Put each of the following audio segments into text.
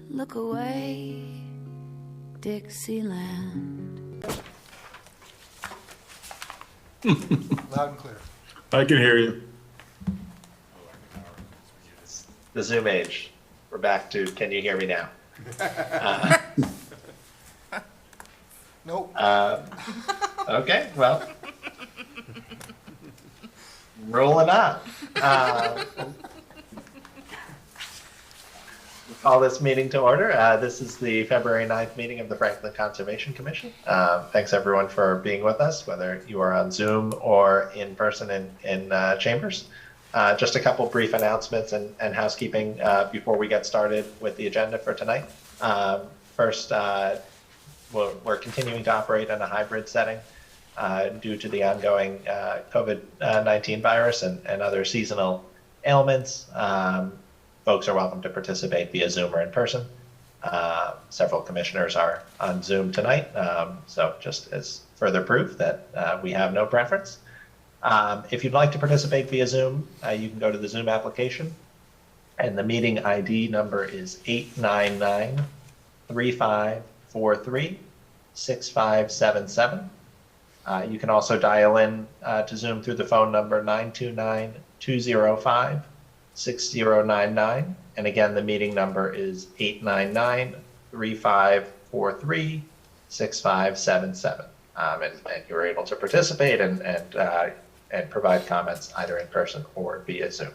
Look away, Dixieland. Loud and clear. I can hear you. The Zoom age. We're back to, can you hear me now? Nope. Okay, well. Rolling on. Call this meeting to order. This is the February 9th meeting of the Franklin Conservation Commission. Thanks everyone for being with us, whether you are on Zoom or in person in chambers. Just a couple brief announcements and housekeeping before we get started with the agenda for tonight. First, we're continuing to operate in a hybrid setting due to the ongoing COVID-19 virus and other seasonal ailments. Folks are welcome to participate via Zoom or in person. Several commissioners are on Zoom tonight, so just as further proof that we have no preference. If you'd like to participate via Zoom, you can go to the Zoom application, and the meeting ID number is 899-3543-6577. You can also dial in to Zoom through the phone number 929-205-6099. And again, the meeting number is 899-3543-6577. And you're able to participate and provide comments either in person or via Zoom.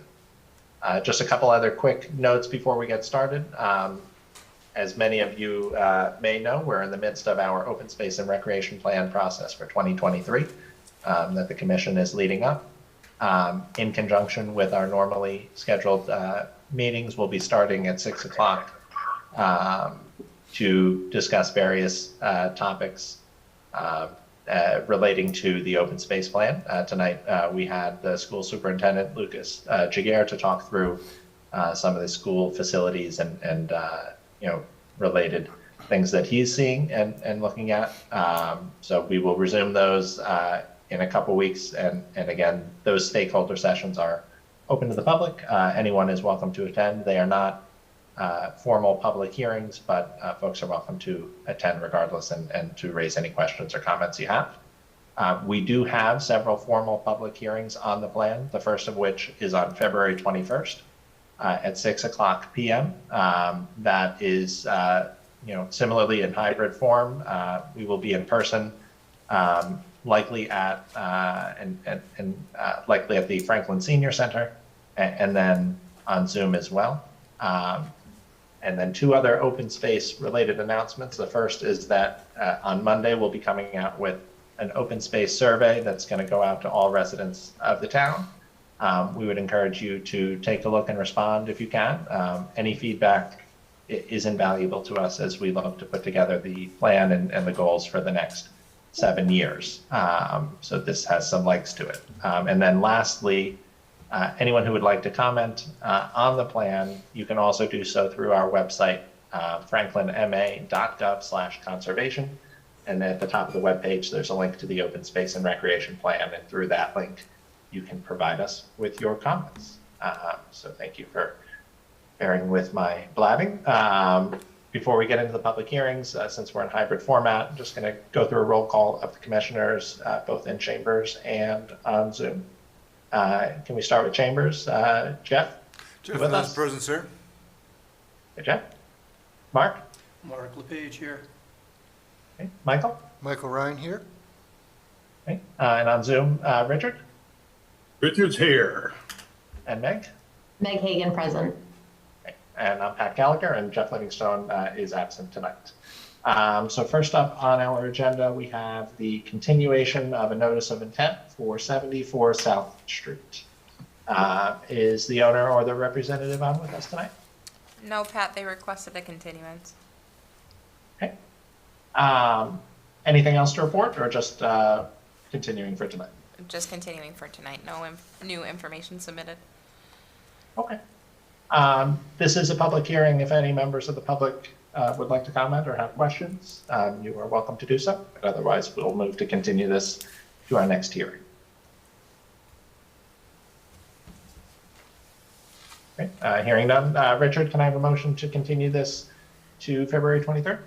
Just a couple other quick notes before we get started. As many of you may know, we're in the midst of our open space and recreation plan process for 2023 that the commission is leading up. In conjunction with our normally scheduled meetings, we'll be starting at 6 o'clock to discuss various topics relating to the open space plan. Tonight, we had the school superintendent, Lucas Jaguar, to talk through some of the school facilities and related things that he's seeing and looking at. So we will resume those in a couple weeks. And again, those stakeholder sessions are open to the public. Anyone is welcome to attend. They are not formal public hearings, but folks are welcome to attend regardless and to raise any questions or comments you have. We do have several formal public hearings on the plan, the first of which is on February 21st at 6 o'clock p.m. That is, similarly in hybrid form. We will be in person, likely at likely at the Franklin Senior Center, and then on Zoom as well. And then two other open space related announcements. The first is that on Monday, we'll be coming out with an open space survey that's going to go out to all residents of the town. We would encourage you to take a look and respond if you can. Any feedback is invaluable to us as we look to put together the plan and the goals for the next 7 years. So this has some legs to it. And then lastly, anyone who would like to comment on the plan, you can also do so through our website, franklinma.gov/conservation. And at the top of the webpage, there's a link to the open space and recreation plan. And through that link, you can provide us with your comments. So thank you for bearing with my blabbing. Before we get into the public hearings, since we're in hybrid format, I'm just going to go through a roll call of the commissioners, both in chambers and on Zoom. Can we start with chambers? Jeff? Jeff with is us? present, sir. Hey, Jeff? Mark? Mark LePage here. Okay. Michael? Michael Ryan here. Okay. And on Zoom, Richard? Richard's here. And Meg? Meg Hagan present. Okay. And I'm Pat Gallagher, and Jeff Livingstone is absent tonight. So first up on our agenda, we have the continuation of a notice of intent for 74 South Street. Is the owner or the representative on with us tonight? No, Pat, they requested a continuance. Okay. Anything else to report, or just continuing for tonight? Just continuing for tonight. No new information submitted. Okay. This is a public hearing. If any members of the public would like to comment or have questions, you are welcome to do so. But otherwise, we'll move to continue this to our next hearing. Okay. Hearing none. Richard, can I have a motion to continue this to February 23rd?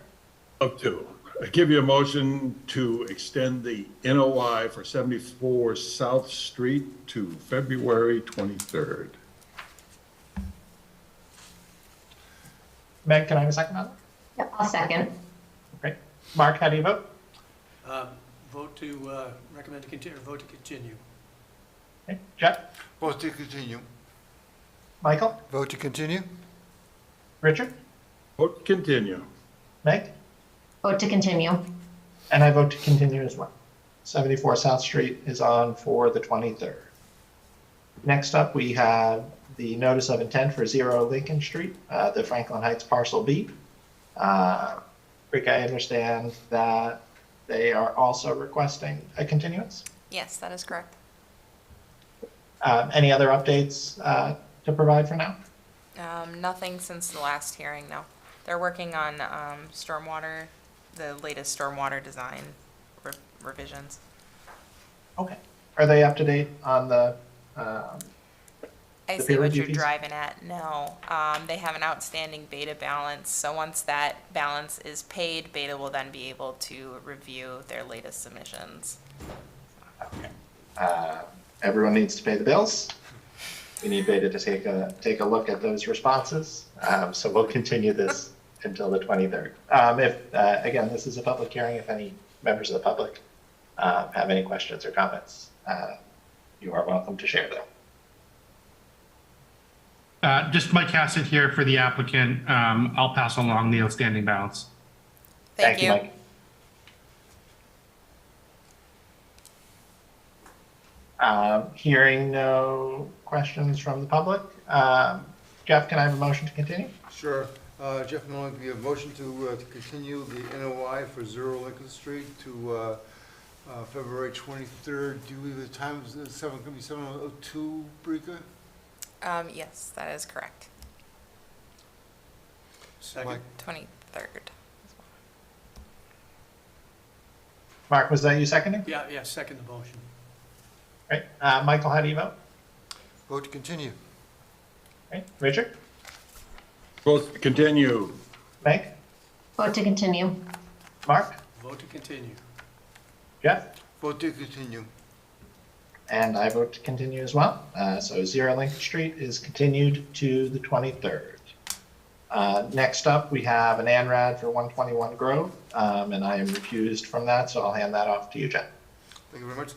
Up to. I give you a motion to extend the NOI for 74 South Street to February 23rd. Meg, can I have a second on that? Yep, I'll second. Great. Mark, how do you vote? Vote to recommend to continue, or vote to continue. Okay. Jeff? Vote to continue. Michael? Vote to continue. Richard? Vote to continue. Meg? Vote to continue. And I vote to continue as well. 74 South Street is on for the 23rd. Next up, we have the notice of intent for 0 Lincoln Street, the Franklin Heights Parcel B. Rick, I understand that they are also requesting a continuance. Yes, that is correct. Any other updates to provide for now? Nothing since the last hearing, no. They're working on stormwater, the latest stormwater design revisions. Okay. Are they up to date on the I The see peer what review you're fees? driving at. No, they have an outstanding Beta balance. So once that balance is paid, Beta will then be able to review their latest submissions. everyone needs to pay the bills? We need Beta to take a look at those responses. So we'll continue this until the 23rd. Again, this is a public hearing. If any members of the public have any questions or comments, you are welcome to share them. Just Mike Hassett here for the applicant. I'll pass along the outstanding balance. Thank you. Mike. Hearing no questions from the public. Jeff, can I have a motion to continue? Sure. Jeff Nolan, we have a motion to continue the NOI for 0 Lincoln Street to February 23rd. Do you believe the time is 7:02, Brika? Yes, that is correct. Second. Mike? 23rd. Mark, was that you seconding? Yeah, second the motion. Right. Michael, how do you vote? Vote to continue. Right. Richard? Vote to continue. Meg? Vote to continue. Mark? Vote to continue. Jeff? Vote to continue. And I vote to continue as well. So 0 Lincoln Street is continued to the 23rd. Next up, we have an ANRAD for 121 Grove, and I am recused from that, so I'll hand that off to you, Jeff. Thank you very much.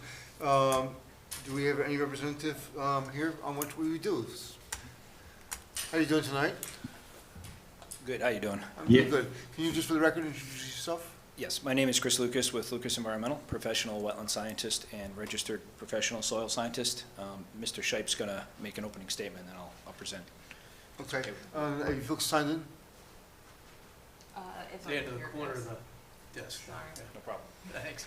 Do we have any representative here on what we do? How are you doing tonight? Good, how you doing? I'm doing good. Can you just for the record introduce yourself? Yes, my name is Chris Lucas with Lucas Environmental, professional wetland scientist and registered professional soil scientist. Mr. Shipe's going to make an opening statement, and I'll present. Okay. Are you folks signed in? It's the end of the corner of the desk. Sorry. Yeah, No problem. thanks.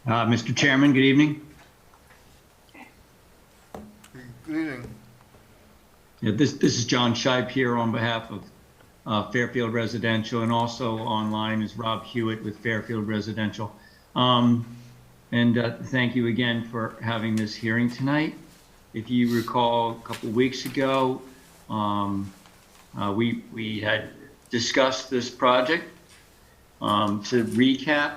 Mr. Chairman, good evening. Good evening. Yeah, this is John Shipe here on behalf of Fairfield Residential, and also online is Rob Hewitt with Fairfield Residential. Thank you again for having this hearing tonight. If you recall, a couple of weeks ago, we had discussed this project. To recap,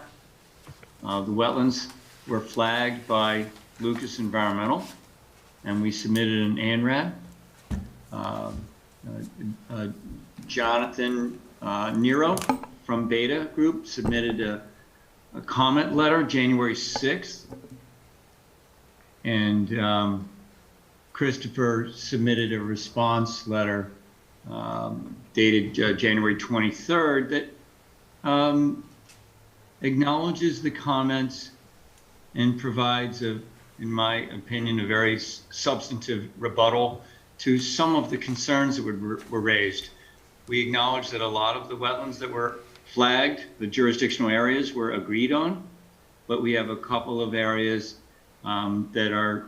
the wetlands were flagged by Lucas Environmental, and we submitted an ANRAD. Jonathan Nero from Beta Group submitted a comment letter January 6th, and Christopher submitted a response letter dated January 23rd that acknowledges the comments and provides, in my opinion, a very substantive rebuttal to some of the concerns that were raised. We acknowledge that a lot of the wetlands that were flagged, the jurisdictional areas, were agreed on, but we have a couple of areas that are,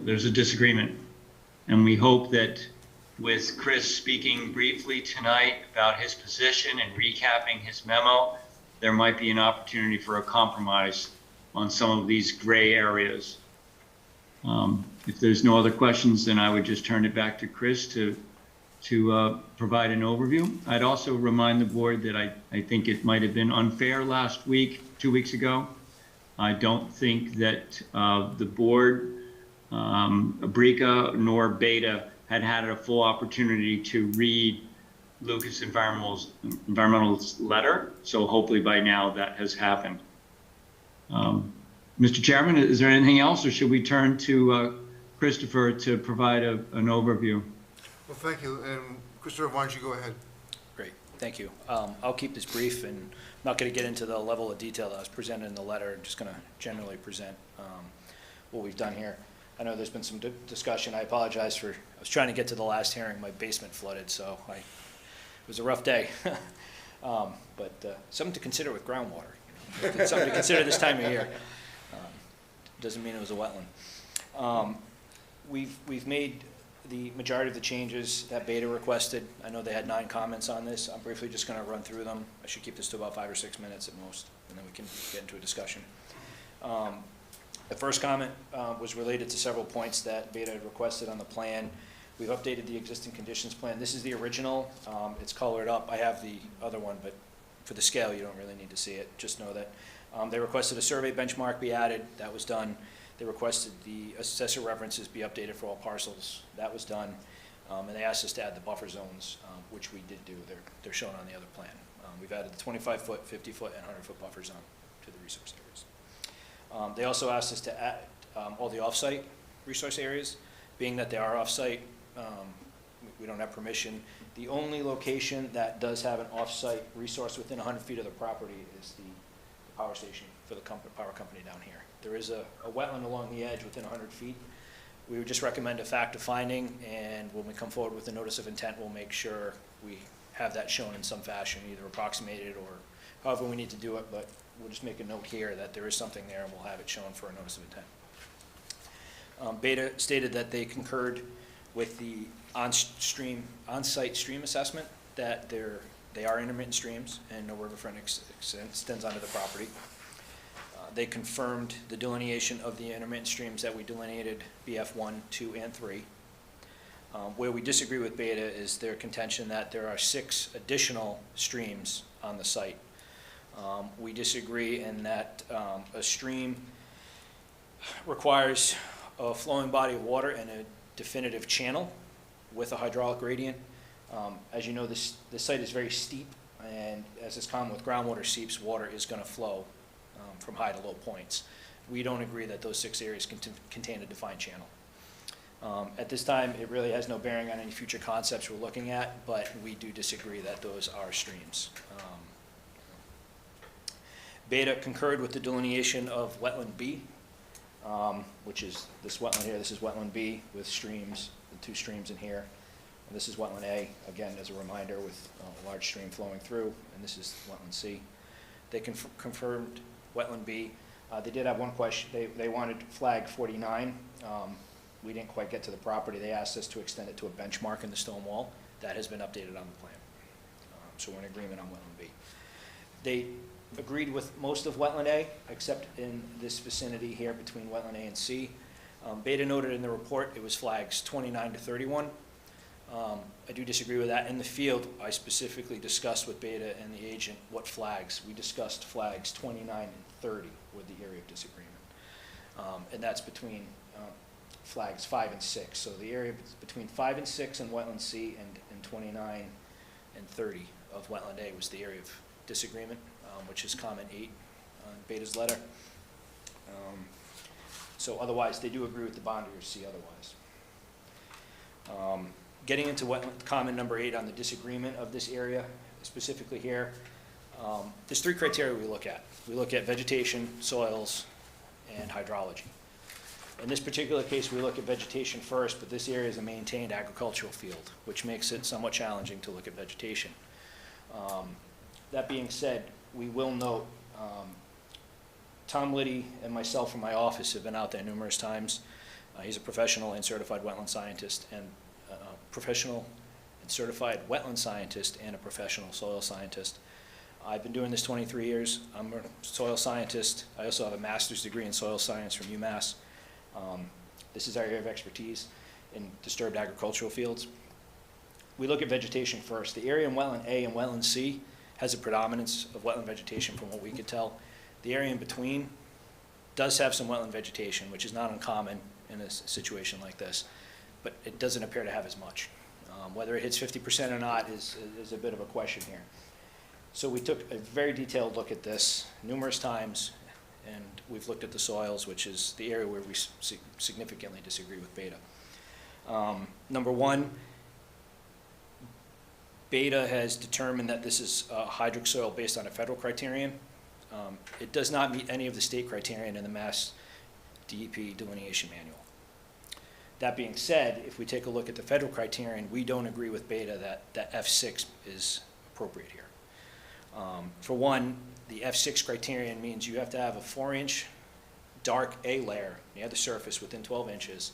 there's a disagreement. And we hope that with Chris speaking briefly tonight about his position and recapping his memo, there might be an opportunity for a compromise on some of these gray areas. If there's no other questions, then I would just turn it back to Chris to provide an overview. I'd also remind the board that I think it might have been unfair last week, 2 weeks ago. I don't think that the board, Abrica nor Beta, had a full opportunity to read Lucas Environmental's letter, so hopefully by now that has happened. Mr. Chairman, is there anything else, or should we turn to Christopher to provide an overview? Well, thank you, and Christopher, why don't you go ahead? Great, thank you. I'll keep this brief, and I'm not going to get into the level of detail that was presented in the letter. I'm just going to generally present what we've done here. I know there's been some discussion. I apologize for, I was trying to get to the last hearing. My basement flooded, so it was a rough day. But something to consider with groundwater. You know? Something to consider this time of year. Doesn't mean it was a wetland. We've made the majority of the changes that Beta requested. I know they had 9 comments on this. I'm briefly just going to run through them. I should keep this to about 5 or 6 minutes at most, and then we can get into a discussion. The first comment was related to several points that Beta had requested on the plan. We've updated the existing conditions plan. This is the original. It's colored up. I have the other one, but for the scale, you don't really need to see it. Just know that they requested a survey benchmark be added. That was done. They requested the assessor references be updated for all parcels. That was done. And they asked us to add the buffer zones, which we did do. They're shown on the other plan. We've added the 25-foot, 50-foot, and 100-foot buffer zone to the resource areas. They also asked us to add all the off-site resource areas. Being that they are off-site, we don't have permission. The only location that does have an off-site resource within 100 feet of the property is the power station for the power company down here. There is a wetland along the edge within 100 feet. We would just recommend a fact of finding, and when we come forward with a notice of intent, we'll make sure we have that shown in some fashion, either approximated or however we need to do it, but we'll just make a note here that there is something there, and we'll have it shown for a notice of intent. Beta stated that they concurred with the on-site stream assessment, that they are intermittent streams and no riverfront extends onto the property. They confirmed the delineation of the intermittent streams that we delineated BF 1, 2, and 3. Where we disagree with Beta is their contention that there are 6 additional streams on the site. We disagree in that a stream requires a flowing body of water and a definitive channel with a hydraulic gradient. As you know, this site is very steep, and as is common with groundwater seeps, water is going to flow from high to low points. We don't agree that those 6 areas contain a defined channel. At this time, it really has no bearing on any future concepts we're looking at, but we do disagree that those are streams. Beta concurred with the delineation of wetland B, which is this wetland here. This is wetland B with streams, the 2 streams in here. And this is wetland A, again, as a reminder, with a large stream flowing through, and this is wetland C. They confirmed wetland B. They did have one question. They wanted flag 49. We didn't quite get to the property. They asked us to extend it to a benchmark in the stone wall. That has been updated on the plan. So we're in agreement on wetland B. They agreed with most of wetland A, except in this vicinity here between wetland A and C. Beta noted in the report it was flags 29 to 31. I do disagree with that. In the field, I specifically discussed with Beta and the agent what flags. We discussed flags 29 and 30 were the area of disagreement. And that's between flags 5 and 6. So the area between 5 and 6 in wetland C and 29 and 30 of wetland A was the area of disagreement, which is comment 8 on Beta's letter. So otherwise, they do agree with the boundary of C otherwise. Getting into comment number 8 on the disagreement of this area, specifically here, there's 3 criteria we look at. We look at vegetation, soils, and hydrology. In this particular case, we look at vegetation first, but this area is a maintained agricultural field, which makes it somewhat challenging to look at vegetation. That being said, we will note Tom Liddy and myself from my office have been out there numerous times. He's a professional and certified wetland scientist, and a professional and certified wetland scientist and a professional soil scientist. I've been doing this 23 years. I'm a soil scientist. I also have a master's degree in soil science from UMass. This is our area of expertise in disturbed agricultural fields. We look at vegetation first. The area in wetland A and wetland C has a predominance of wetland vegetation from what we could tell. The area in between does have some wetland vegetation, which is not uncommon in a situation like this, but it doesn't appear to have as much. Whether it hits 50% or not is a bit of a question here. So we took a very detailed look at this numerous times, and we've looked at the soils, which is the area where we significantly disagree with Beta. Number one, Beta has determined that this is hydric soil based on a federal criterion. It does not meet any of the state criterion in the Mass DEP delineation manual. That being said, if we take a look at the federal criterion, we don't agree with Beta that F6 is appropriate here. For one, the F6 criterion means you have to have a 4-inch dark A layer near the surface within 12 inches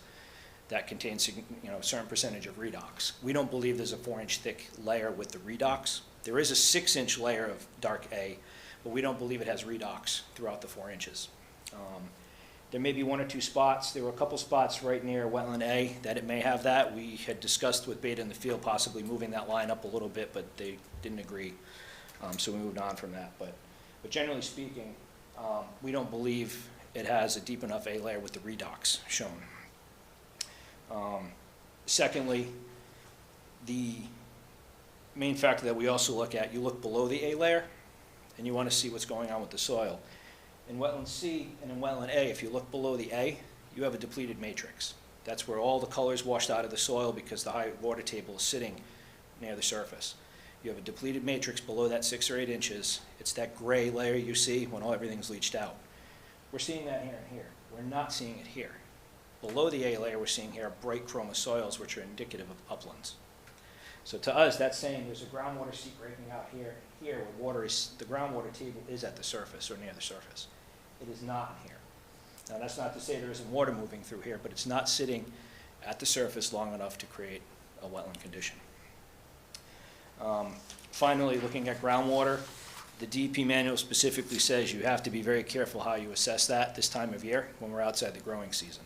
that contains a certain percentage of redox. We don't believe there's a 4-inch thick layer with the redox. There is a 6-inch layer of dark A, but we don't believe it has redox throughout the 4 inches. There may be 1 or 2 spots. There were a couple spots right near wetland A that it may have that. We had discussed with Beta in the field possibly moving that line up a little bit, but they didn't agree. So we moved on from that. But generally speaking, we don't believe it has a deep enough A layer with the redox shown. Secondly, the main factor that we also look at, you look below the A layer and you want to see what's going on with the soil. In wetland C and in wetland A, if you look below the A, you have a depleted matrix. That's where all the colors washed out of the soil because the high water table is sitting near the surface. You have a depleted matrix below that 6 or 8 inches. It's that gray layer you see when everything's leached out. We're seeing that here and here. We're not seeing it here. Below the A layer, we're seeing here bright chroma soils, which are indicative of uplands. So to us, that's saying there's a groundwater seep breaking out here, where the groundwater table is at the surface or near the surface. It is not here. Now, that's not to say there isn't water moving through here, but it's not sitting at the surface long enough to create a wetland condition. Finally, looking at groundwater, the DEP manual specifically says you have to be very careful how you assess that this time of year when we're outside the growing season.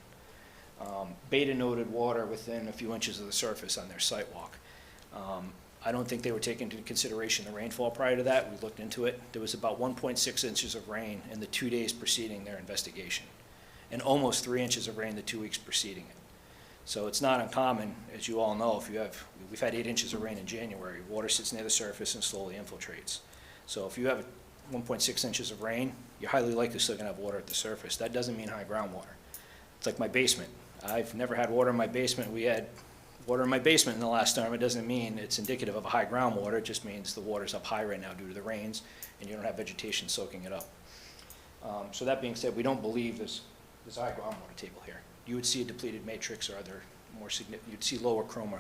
Beta noted water within a few inches of the surface on their site walk. I don't think they were taking into consideration the rainfall prior to that. We looked into it. There was about 1.6 inches of rain in the 2 days preceding their investigation, and almost 3 inches of rain the 2 weeks preceding it. So it's not uncommon, as you all know, we've had 8 inches of rain in January. Water sits near the surface and slowly infiltrates. So if you have 1.6 inches of rain, you're highly likely still going to have water at the surface. That doesn't mean high groundwater. It's like my basement. I've never had water in my basement. We had water in my basement in the last storm. It doesn't mean it's indicative of a high groundwater. It just means the water's up high right now due to the rains, and you don't have vegetation soaking it up. So that being said, we don't believe there's a high groundwater table here. You would see a depleted matrix, or other more significant, you'd see lower chroma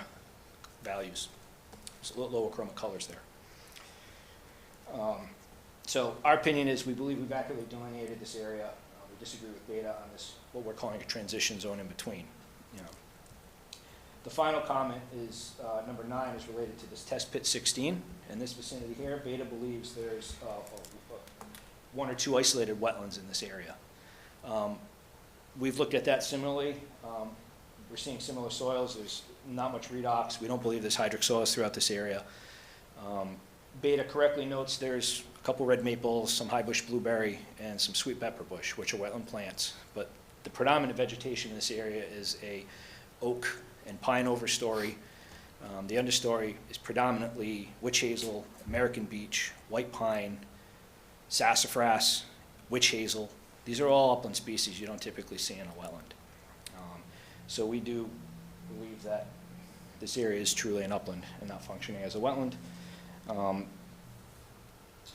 values, so lower chroma colors there. So our opinion is we believe we've accurately delineated this area. We disagree with Beta on this, what we're calling a transition zone in between. The final comment is, number 9 is related to this test pit 16. In this vicinity here, Beta believes there's 1 or 2 isolated wetlands in this area. We've looked at that similarly. We're seeing similar soils. There's not much redox. We don't believe there's hydric soils throughout this area. Beta correctly notes there's a couple red maples, some high bush blueberry, and some sweet pepper bush, which are wetland plants. But the predominant vegetation in this area is a oak and pine overstory. The understory is predominantly witch hazel, American beech, white pine, sassafras, witch hazel. These are all upland species you don't typically see in a wetland. So we do believe that this area is truly an upland and not functioning as a wetland.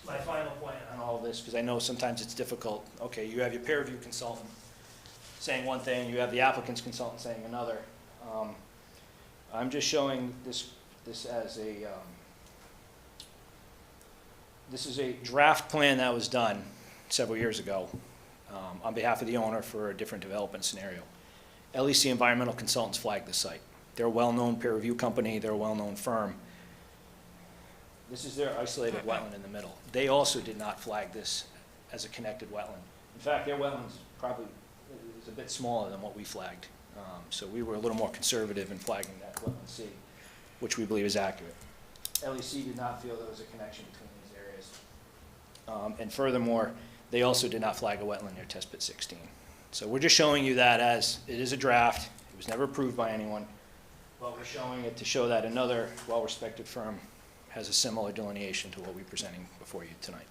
My final point on all of this, because I know sometimes it's difficult. Okay, you have your peer review consultant saying one thing, you have the applicant's consultant saying another. I'm just showing this as a, this is a draft plan that was done several years ago on behalf of the owner for a different development scenario. LEC Environmental Consultants flagged the site. They're a well-known peer review company, they're a well-known firm. This is their isolated wetland in the middle. They also did not flag this as a connected wetland. In fact, their wetlands probably is a bit smaller than what we flagged So we were a little more conservative in flagging that wetland C, which we believe is accurate. LEC did not feel there was a connection between these areas. And furthermore, they also did not flag a wetland near test pit 16. So we're just showing you that as, it is a draft, it was never approved by anyone, but we're showing it to show that another well-respected firm has a similar delineation to what we're presenting before you tonight.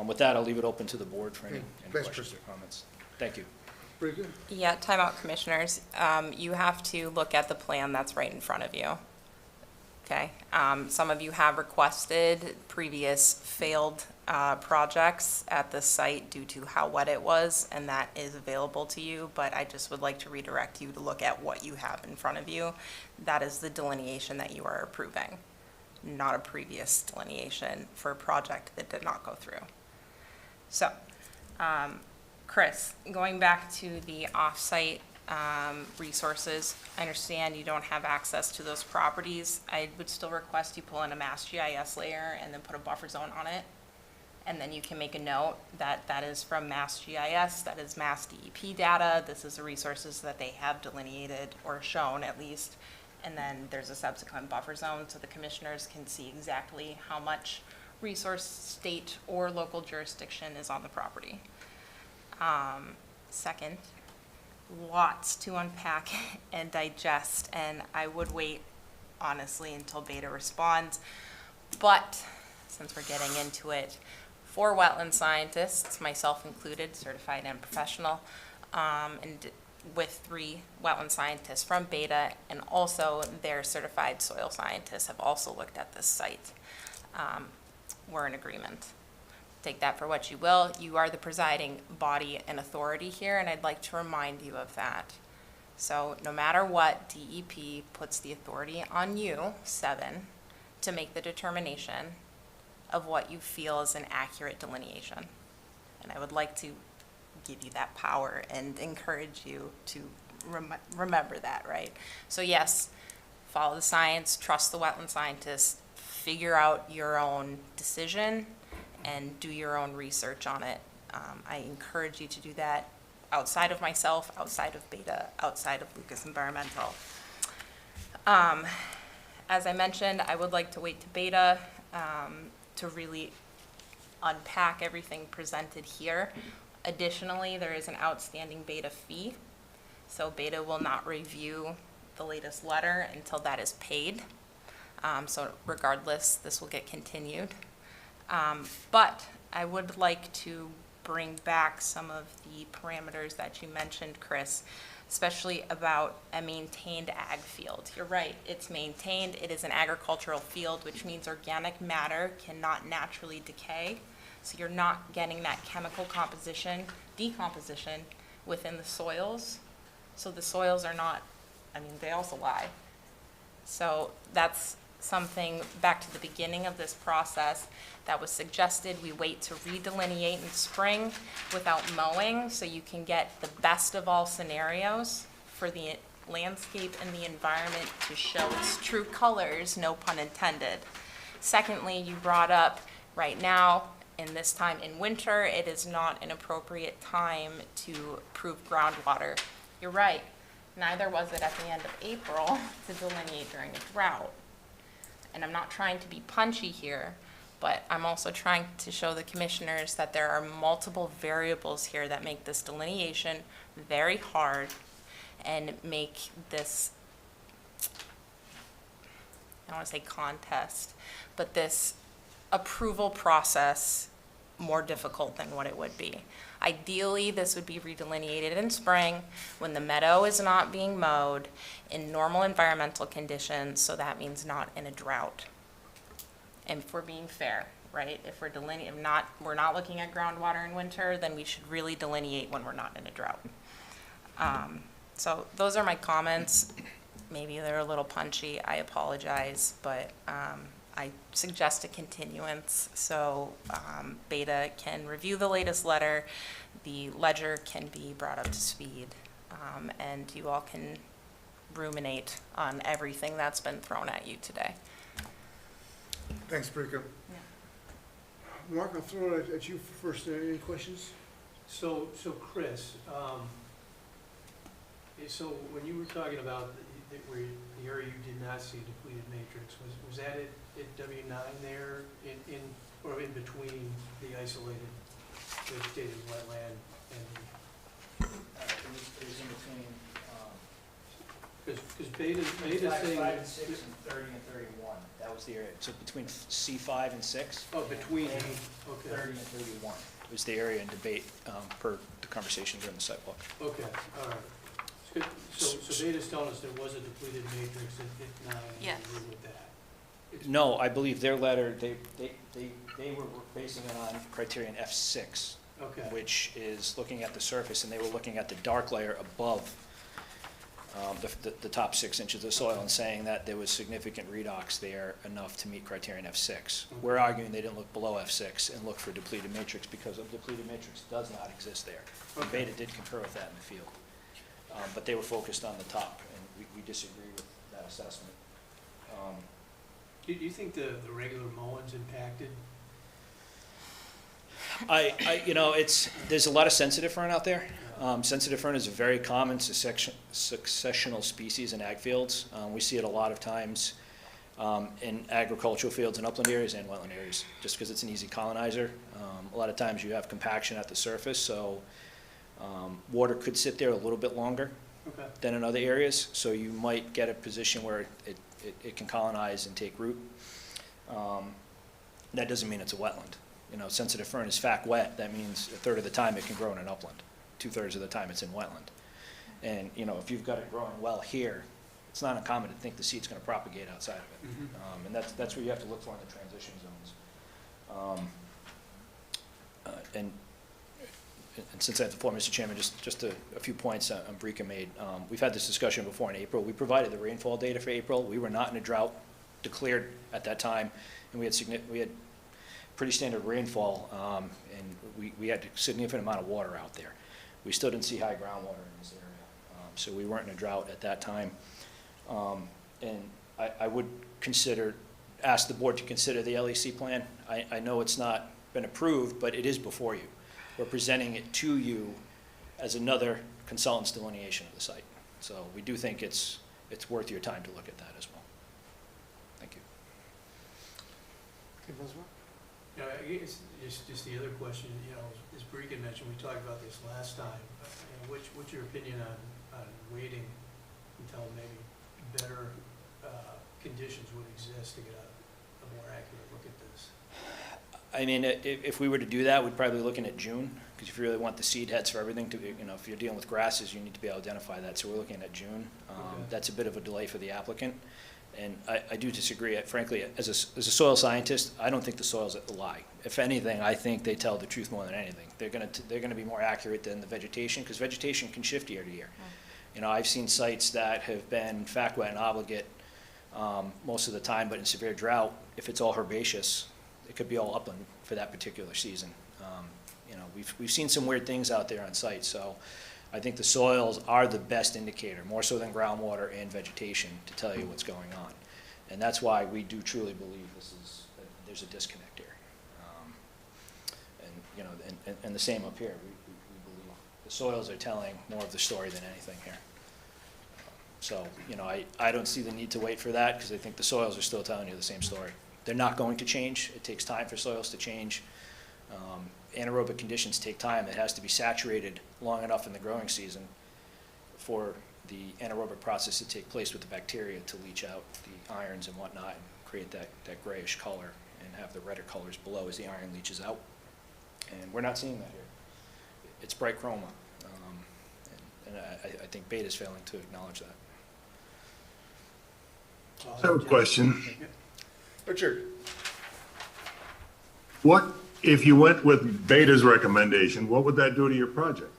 With that, I'll leave it open to the board for any Thanks, questions or comments. Thank you. Very good. Yeah, timeout, commissioners. You have to look at the plan that's right in front of you. Okay, some of you have requested previous failed projects at this site due to how wet it was, and that is available to you, but I just would like to redirect you to look at what you have in front of you. That is the delineation that you are approving, not a previous delineation for a project that did not go through. So, Chris, going back to the off-site resources, I understand you don't have access to those properties. I would still request you pull in a Mass GIS layer and then put a buffer zone on it. And then you can make a note that that is from Mass GIS, that is Mass DEP data. This is the resources that they have delineated or shown at least. And then there's a subsequent buffer zone so the commissioners can see exactly how much resource, state, or local jurisdiction is on the property. Second, lots to unpack and digest, and I would wait, honestly, until Beta responds. But since we're getting into it, 4 wetland scientists, myself included, certified and professional, and with 3 wetland scientists from Beta, and also their certified soil scientists have also looked at this site. We're in agreement. Take that for what you will. You are the presiding body and authority here, and I'd like to remind you of that. So no matter what, DEP puts the authority on you, 7, to make the determination of what you feel is an accurate delineation. And I would like to give you that power and encourage you to remember that, right? So yes, follow the science, trust the wetland scientists, figure out your own decision, and do your own research on it. I encourage you to do that outside of myself, outside of Beta, outside of Lucas Environmental. As I mentioned, I would like to wait to Beta to really unpack everything presented here. Additionally, there is an outstanding Beta fee, so Beta will not review the latest letter until that is paid. So regardless, this will get continued. But I would like to bring back some of the parameters that you mentioned, Chris, especially about a maintained ag field. You're right, it's maintained, it is an agricultural field, which means organic matter cannot naturally decay. So you're not getting that chemical decomposition within the soils. So the soils are not, they also lie. So that's something back to the beginning of this process that was suggested. We wait to redelineate in spring without mowing so you can get the best of all scenarios for the landscape and the environment to show its true colors, no pun intended. Secondly, you brought up right now, in this time in winter, it is not an appropriate time to prove groundwater. You're right, neither was it at the end of April to delineate during a drought. And I'm not trying to be punchy here, but I'm also trying to show the commissioners that there are multiple variables here that make this delineation very hard and make this, I don't want to say contest, but this approval process more difficult than what it would be. Ideally, this would be redelineated in spring when the meadow is not being mowed in normal environmental conditions, so that means not in a drought. And if we're being fair, right? If we're we're not looking at groundwater in winter, then we should really delineate when we're not in a drought. So those are my comments. Maybe they're a little punchy, I apologize, but I suggest a continuance so Beta can review the latest letter, the ledger can be brought up to speed, and you all can ruminate on everything that's been thrown at you today. Thanks, Brika. Mark, I'll throw it at you first. Any questions? So Chris, So when you were talking about where the area you did not see depleted matrix, was that at W9 there or in between the isolated vegetated wetland and It was in between, because Beta's saying. 5 and 6 and 30 and 31. That was the area. So between C5 and 6. Oh, between, And okay. 30 and 31 was the area in debate per the conversation during the sidewalk. Okay, all right. It's good. So Beta's telling us there was a depleted matrix at 9, and Yes. we agree with that. It's- No, I believe their letter, they were basing it on criterion F6, Okay, which is looking at the surface, and they were looking at the dark layer above the top 6 inches of soil and saying that there was significant redox there enough to meet criterion F6. We're arguing they didn't look below F6 and look for depleted matrix because a depleted matrix does not exist there. And Okay. Beta did concur with that in the field. But they were focused on the top, and we disagree with that assessment. do you think the regular mowing's impacted? There's a lot of sensitive fern out there. Sensitive fern is a very common successional species in ag fields. We see it a lot of times in agricultural fields in upland areas and wetland areas, just because it's an easy colonizer. A lot of times you have compaction at the surface, so water could sit there a little bit longer Okay, than in other areas, so you might get a position where it can colonize and take root. That doesn't mean it's a wetland. Sensitive fern is fact wet. That means a third of the time it can grow in an upland. 2/3 of the time it's in wetland. And, if you've got it growing well here, it's not uncommon to think the seed's gonna propagate outside of it. Mhm. And that's what you have to look for in the transition zones. And since I have the floor, Mr. Chairman, just a few points on Brika made. We've had this discussion before in April. We provided the rainfall data for April. We were not in a drought declared at that time, and we had pretty standard rainfall, and we had a significant amount of water out there. We still didn't see high groundwater in this area, so we weren't in a drought at that time. And I would ask the board to consider the LEC plan. I know it's not been approved, but it is before you. We're presenting it to you as another consultant's delineation of the site. So we do think it's worth your time to look at that as well. Thank you. Okay, Councilman? I guess just the other question, as Brika mentioned, we talked about this last time. What's your opinion on waiting until maybe better conditions would exist to get a more accurate look at this? I mean, if we were to do that, we'd probably be looking at June, because if you really want the seed heads for everything to be, if you're dealing with grasses, you need to be able to identify that, so we're looking at June. Okay. That's a bit of a delay for the applicant, and I do disagree. Frankly, as a soil scientist, I don't think the soils lie. If anything, I think they tell the truth more than anything. They're gonna be more accurate than the vegetation, because vegetation can shift year to year. I've seen sites that have been fact wet and obligate most of the time, but in severe drought, if it's all herbaceous, it could be all upland for that particular season. We've seen some weird things out there on site, so I think the soils are the best indicator, more so than groundwater and vegetation, to tell you what's going on. And that's why we do truly believe there's a disconnect here. And the same up here, we believe the soils are telling more of the story than anything here. So, I don't see the need to wait for that, because I think the soils are still telling you the same story. They're not going to change. It takes time for soils to change. Anaerobic conditions take time. It has to be saturated long enough in the growing season for the anaerobic process to take place with the bacteria to leach out the irons and whatnot and create that grayish color and have the redder colors below as the iron leaches out. And we're not seeing that here. It's bright chroma. And I think Beta's failing to acknowledge that. I have a question. Richard? What, if you went with Beta's recommendation, what would that do to your project?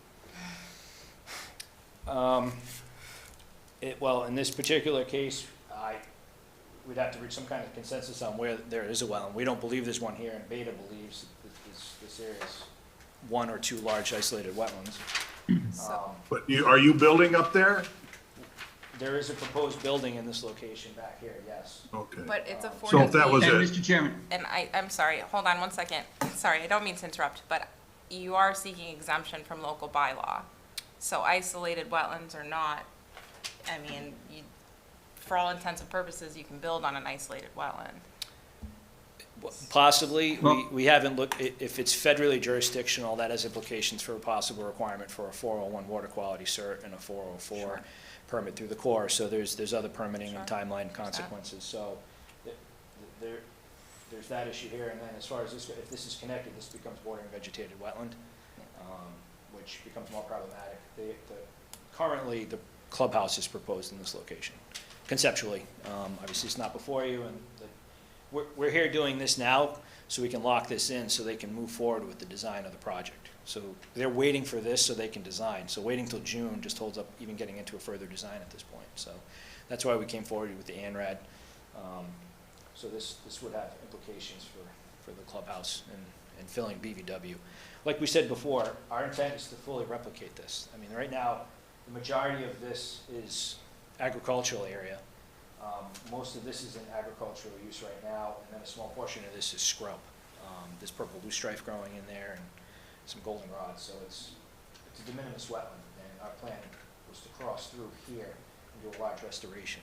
Well, in this particular case, we'd have to reach some kind of consensus on where there is a well, and we don't believe there's one here, and Beta believes that this area is one or two large isolated wetlands. But are you building up there? There is a proposed building in this location back here, yes. Okay. But it's a So if 40 that was feet. And it. Mr. Chairman, And I'm sorry, hold on one second. Sorry, I don't mean to interrupt, but you are seeking exemption from local bylaw. So isolated wetlands or not, I mean, for all intents and purposes, you can build on an isolated wetland. Possibly, Well- we haven't looked, if it's federally jurisdictional, that has implications for a possible requirement for a 401 water quality cert and a 404 permit through the Corps, so there's other permitting and Sure. timeline consequences, so there's that issue here, and then as far as this, if this is connected, this becomes bordering vegetated wetland, which becomes more problematic. Currently, the clubhouse is proposed in this location, conceptually. Obviously, it's not before you, and we're here doing this now so we can lock this in so they can move forward with the design of the project. So they're waiting for this so they can design. So waiting till June just holds up even getting into a further design at this point. So that's why we came forward with the ANRAD. So this would have implications for the clubhouse and filling BVW. Like we said before, our intent is to fully replicate this. I mean, right now, the majority of this is agricultural area. Most of this is in agricultural use right now, and then a small portion of this is scrub. There's purple loosestrife growing in there and some goldenrod, so it's a de minimis wetland, and our plan was to cross through here and do a large restoration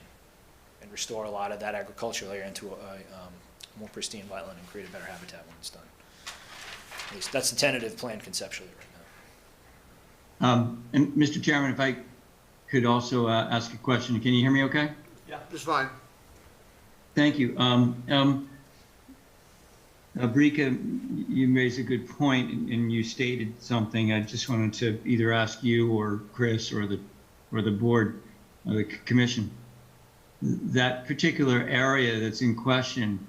and restore a lot of that agricultural area into a more pristine wetland and create a better habitat when it's done. At least that's the tentative plan conceptually right now. And Mr. Chairman, if I could also ask a question, can you hear me okay? Yeah, just fine. Thank you. Brika, you raised a good point, and you stated something. I just wanted to either ask you or Chris or the board or the commission. That particular area that's in question,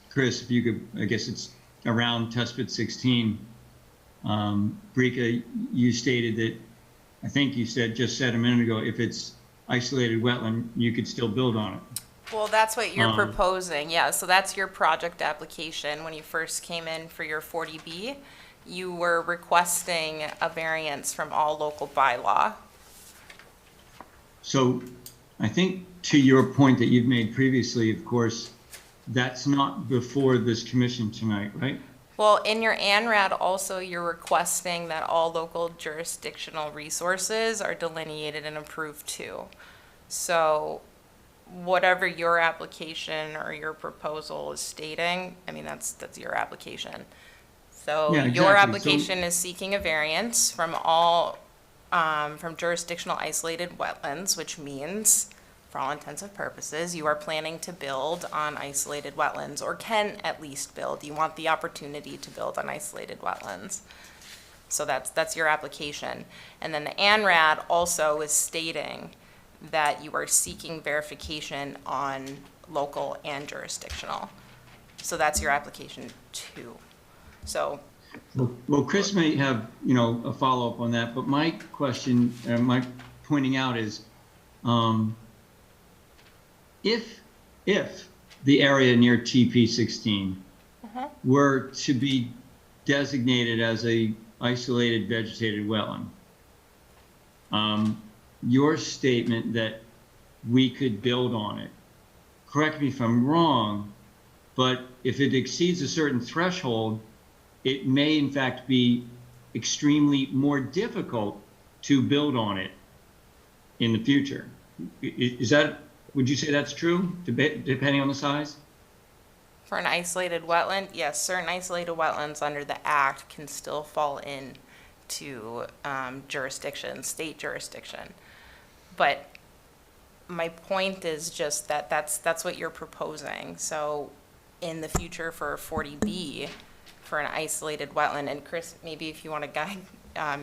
Chris, if you could, I guess it's around test pit 16. Brika, you stated that, I think you just said a minute ago, if it's isolated wetland, you could still build on it. Well, that's what you're proposing, yeah, so that's your project application. When you first came in for your 40B, you were requesting a variance from all local bylaw. So I think to your point that you've made previously, of course, that's not before this commission tonight, right? Well, in your ANRAD also, you're requesting that all local jurisdictional resources are delineated and approved too. So whatever your application or your proposal is stating, I mean, that's your application. So Yeah, your exactly. application is seeking a variance from all, from jurisdictional isolated wetlands, which means, for all intents and purposes, you are planning to build on isolated wetlands, or can at least build. You want the opportunity to build on isolated wetlands. So that's your application. And then the ANRAD also is stating that you are seeking verification on local and jurisdictional. So that's your application too. So, Well, Chris may have, a follow-up on that, but my question, my pointing out is, if the area near TP 16 were to be designated as a isolated vegetated wetland, your statement that we could build on it, correct me if I'm wrong, but if it exceeds a certain threshold, it may in fact be extremely more difficult to build on it in the future. Would you say that's true, depending on the size? for an isolated wetland, yes, certain isolated wetlands under the Act can still fall into jurisdiction, state jurisdiction. But my point is just that that's what you're proposing. So in the future for a 40B, for an isolated wetland, and Chris, maybe if you want to guide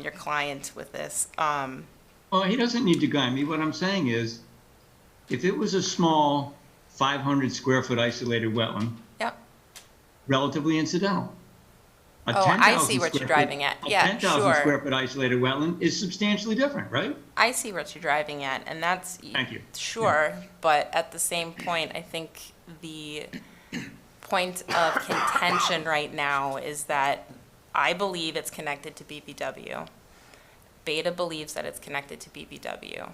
your client with this. Well, he doesn't need to guide me. What I'm saying is, if it was a small 500 square foot isolated wetland, Yep. relatively incidental. Oh, I see what you're driving at. Yeah, 10,000 sure. square foot isolated wetland is substantially different, right? I see what you're driving at, and that's. Thank you. Sure, but at the same point, I think the point of contention right now is that I believe it's connected to BBW. Beta believes that it's connected to BBW.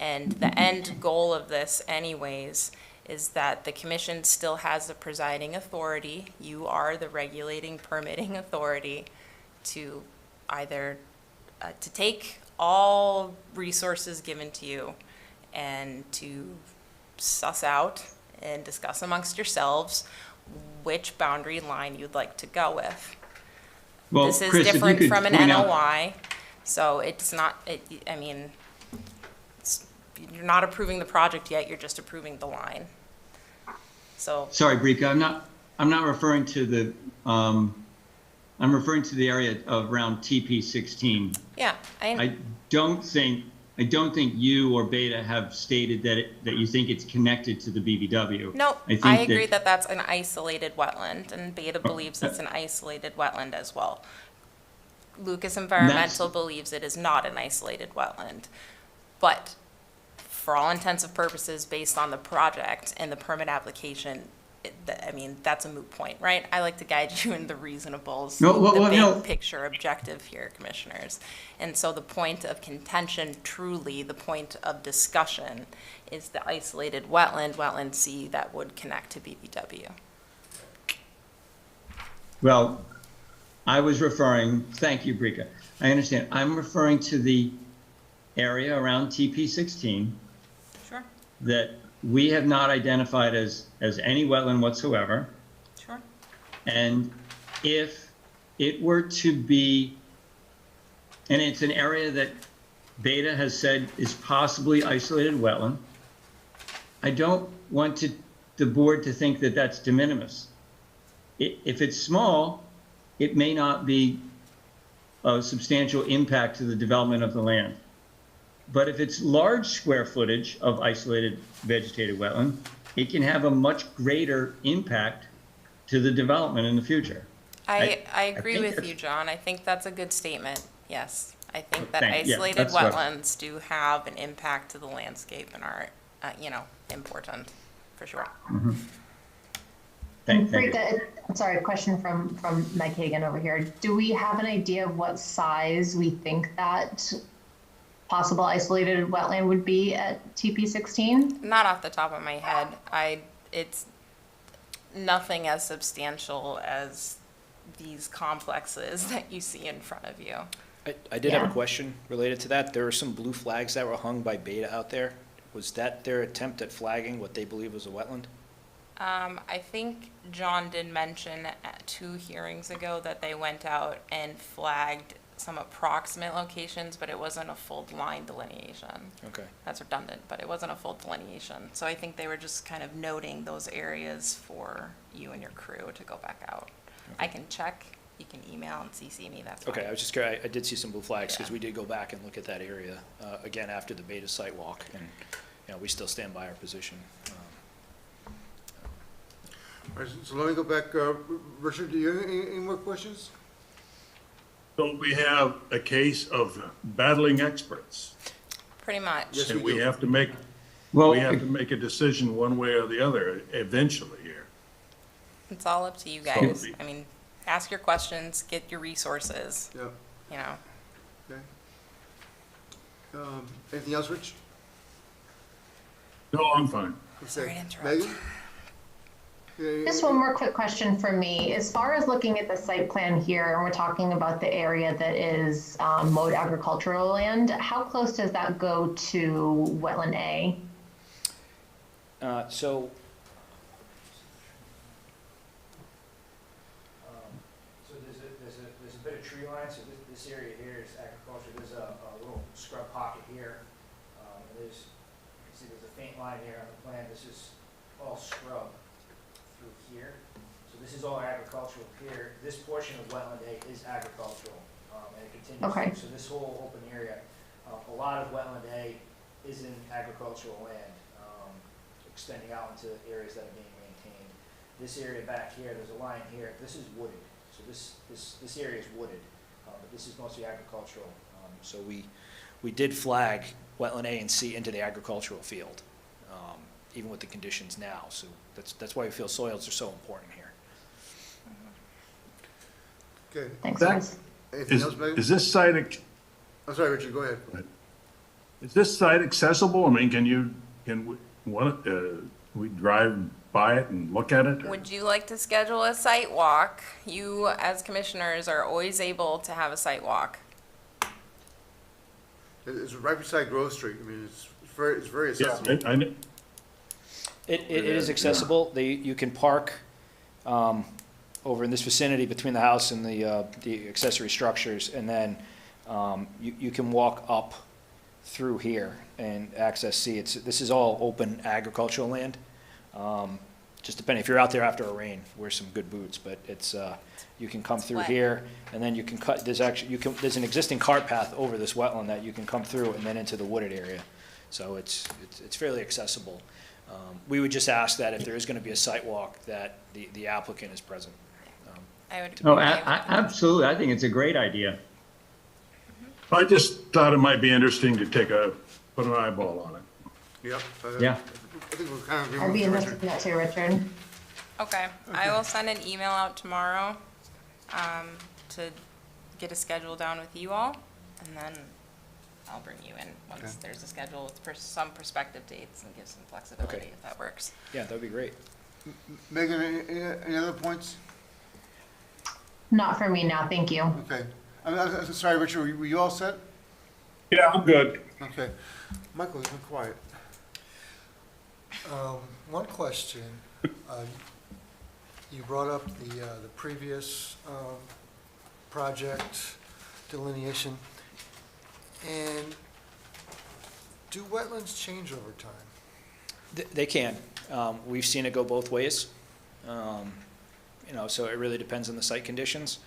And the end goal of this anyways is that the commission still has the presiding authority. You are the regulating, permitting authority to either to take all resources given to you and to suss out and discuss amongst yourselves which boundary line you'd like to go with. Well, This is Chris, if you different could from an point out- NOI, so it's not, I mean, you're not approving the project yet, you're just approving the line. So, Sorry, Brika, I'm not referring to the, I'm referring to the area around TP 16. yeah, I don't think you or Beta have stated that you think it's connected to the BBW. no, I think I that- agree that that's an isolated wetland, and Beta believes it's an isolated wetland as well. Lucas Environmental believes it is not an isolated wetland. But for all intents and purposes, based on the project and the permit application, I mean, that's a moot point, right? I like to guide you in the reasonables, the big picture objective here, commissioners. And so the point of contention, truly, the point of discussion is the isolated wetland C that would connect to BBW. Well, I was referring, thank you, Brika. I understand. I'm referring to the area around TP 16 Sure, that we have not identified as any wetland whatsoever. sure. And if it were to be, and it's an area that Beta has said is possibly isolated wetland, I don't want the board to think that that's de minimis. If it's small, it may not be a substantial impact to the development of the land. But if it's large square footage of isolated vegetated wetland, it can have a much greater impact to the development in the future. I agree think with that's- you, John. I think that's a good statement. Yes. I think that Yeah, isolated that's what- wetlands do have an impact to the landscape and are, important, for sure. Thank you. Brika, sorry, a question from Mike Hagan over here. Do we have an idea of what size we think that possible isolated wetland would be at TP 16? Not off the top of my head. It's nothing as substantial as these complexes that you see in front of you. I did have Yeah. a question related to that. There were some blue flags that were hung by Beta out there. Was that their attempt at flagging what they believe was a wetland? I think John did mention at 2 hearings ago that they went out and flagged some approximate locations, but it wasn't a full line delineation. Okay. That's redundant, but it wasn't a full delineation. So I think they were just kind of noting those areas for you and your crew to go back out. I can check, you can email and CC me, that's fine. Okay, I was just curious. I did see some blue flags because Yeah. we did go back and look at that area again after the Beta site walk, and we still stand by our position. All right, so let me go back. Richard, do you have any more questions? Don't we have a case of battling experts? Pretty much. Yes, And we we do. have to make, Well, we have to make a decision one way or the other eventually here. It's all up to you So guys. be- I mean, ask your questions, get your resources, Yeah, you know. okay. Anything else, Rich? No, I'm fine. Sorry to interrupt. Megan? Yeah, Just one more quick question for me. As far as looking at the site plan here, and we're talking about the area that is mowed agricultural land, how close does that go to wetland A? So there's a bit of tree line, so this area here is agriculture. There's a little scrub pocket here. And you can see there's a faint line here on the plan. This is all scrub through here. So this is all agricultural here. This portion of wetland A is agricultural, and it continues. Okay. So this whole open area, a lot of wetland A is in agricultural land, extending out into areas that are being maintained. This area back here, there's a line here, this is wooded. So this area is wooded, but this is mostly agricultural. So we did flag wetland A and C into the agricultural field, even with the conditions now. So that's why we feel soils are so important here. Okay. Thanks, That- guys. Anything else, Megan? Is this site, I'm sorry, Richard, go ahead. is this site accessible? I mean, can we drive by it and look at it? or- Would you like to schedule a site walk? You, as commissioners, are always able to have a site walk. It's right beside Grove Street. I mean, it's very Yeah, accessible. It is accessible. You can park over in this vicinity between the house and the accessory structures, and then you can walk up through here and access C. This is all open agricultural land. Just depending, if you're out there after a rain, wear some good boots, but you can come through wet. here, and then you can cut, there's an existing cart path over this wetland that you can come through and then into the wooded area. So it's fairly accessible. We would just ask that if there is gonna be a site walk, that the applicant is present. I would. Oh, I would- absolutely. I think it's a great idea. I just thought it might be interesting to put an eyeball on it. Yep. Yeah. I think we're kind of I'd be agreeing with interested Richard. in that too, Richard. Okay, I will send an email out tomorrow, to get a schedule down with you all, and then I'll bring you in once Okay. there's a schedule with some prospective dates and give some flexibility Okay. if that works. Yeah, that'd be great. Megan, any other points? Not for me now, thank you. Okay. I'm sorry, Richard, were you all set? Yeah, I'm good. Okay. Michael, you've been quiet. One question. You brought up the previous project delineation. And do wetlands change over time? They can. We've seen it go both ways. So it really depends on the site conditions.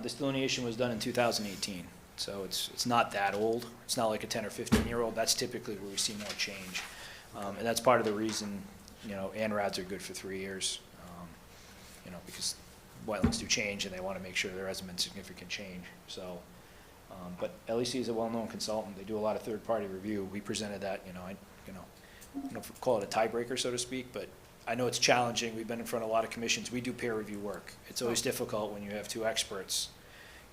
This delineation was done in 2018, so it's not that old. It's not like a 10 or 15-year-old. That's typically where we see more change. And that's part of the reason, ANRADs are good for 3 years, because wetlands do change and they want to make sure there hasn't been significant change. So, but LEC is a well-known consultant. They do a lot of third-party review. We presented that, I don't know if we call it a tiebreaker, so to speak, but I know it's challenging. We've been in front of a lot of commissions. We do peer review work. It's always difficult when you have two experts,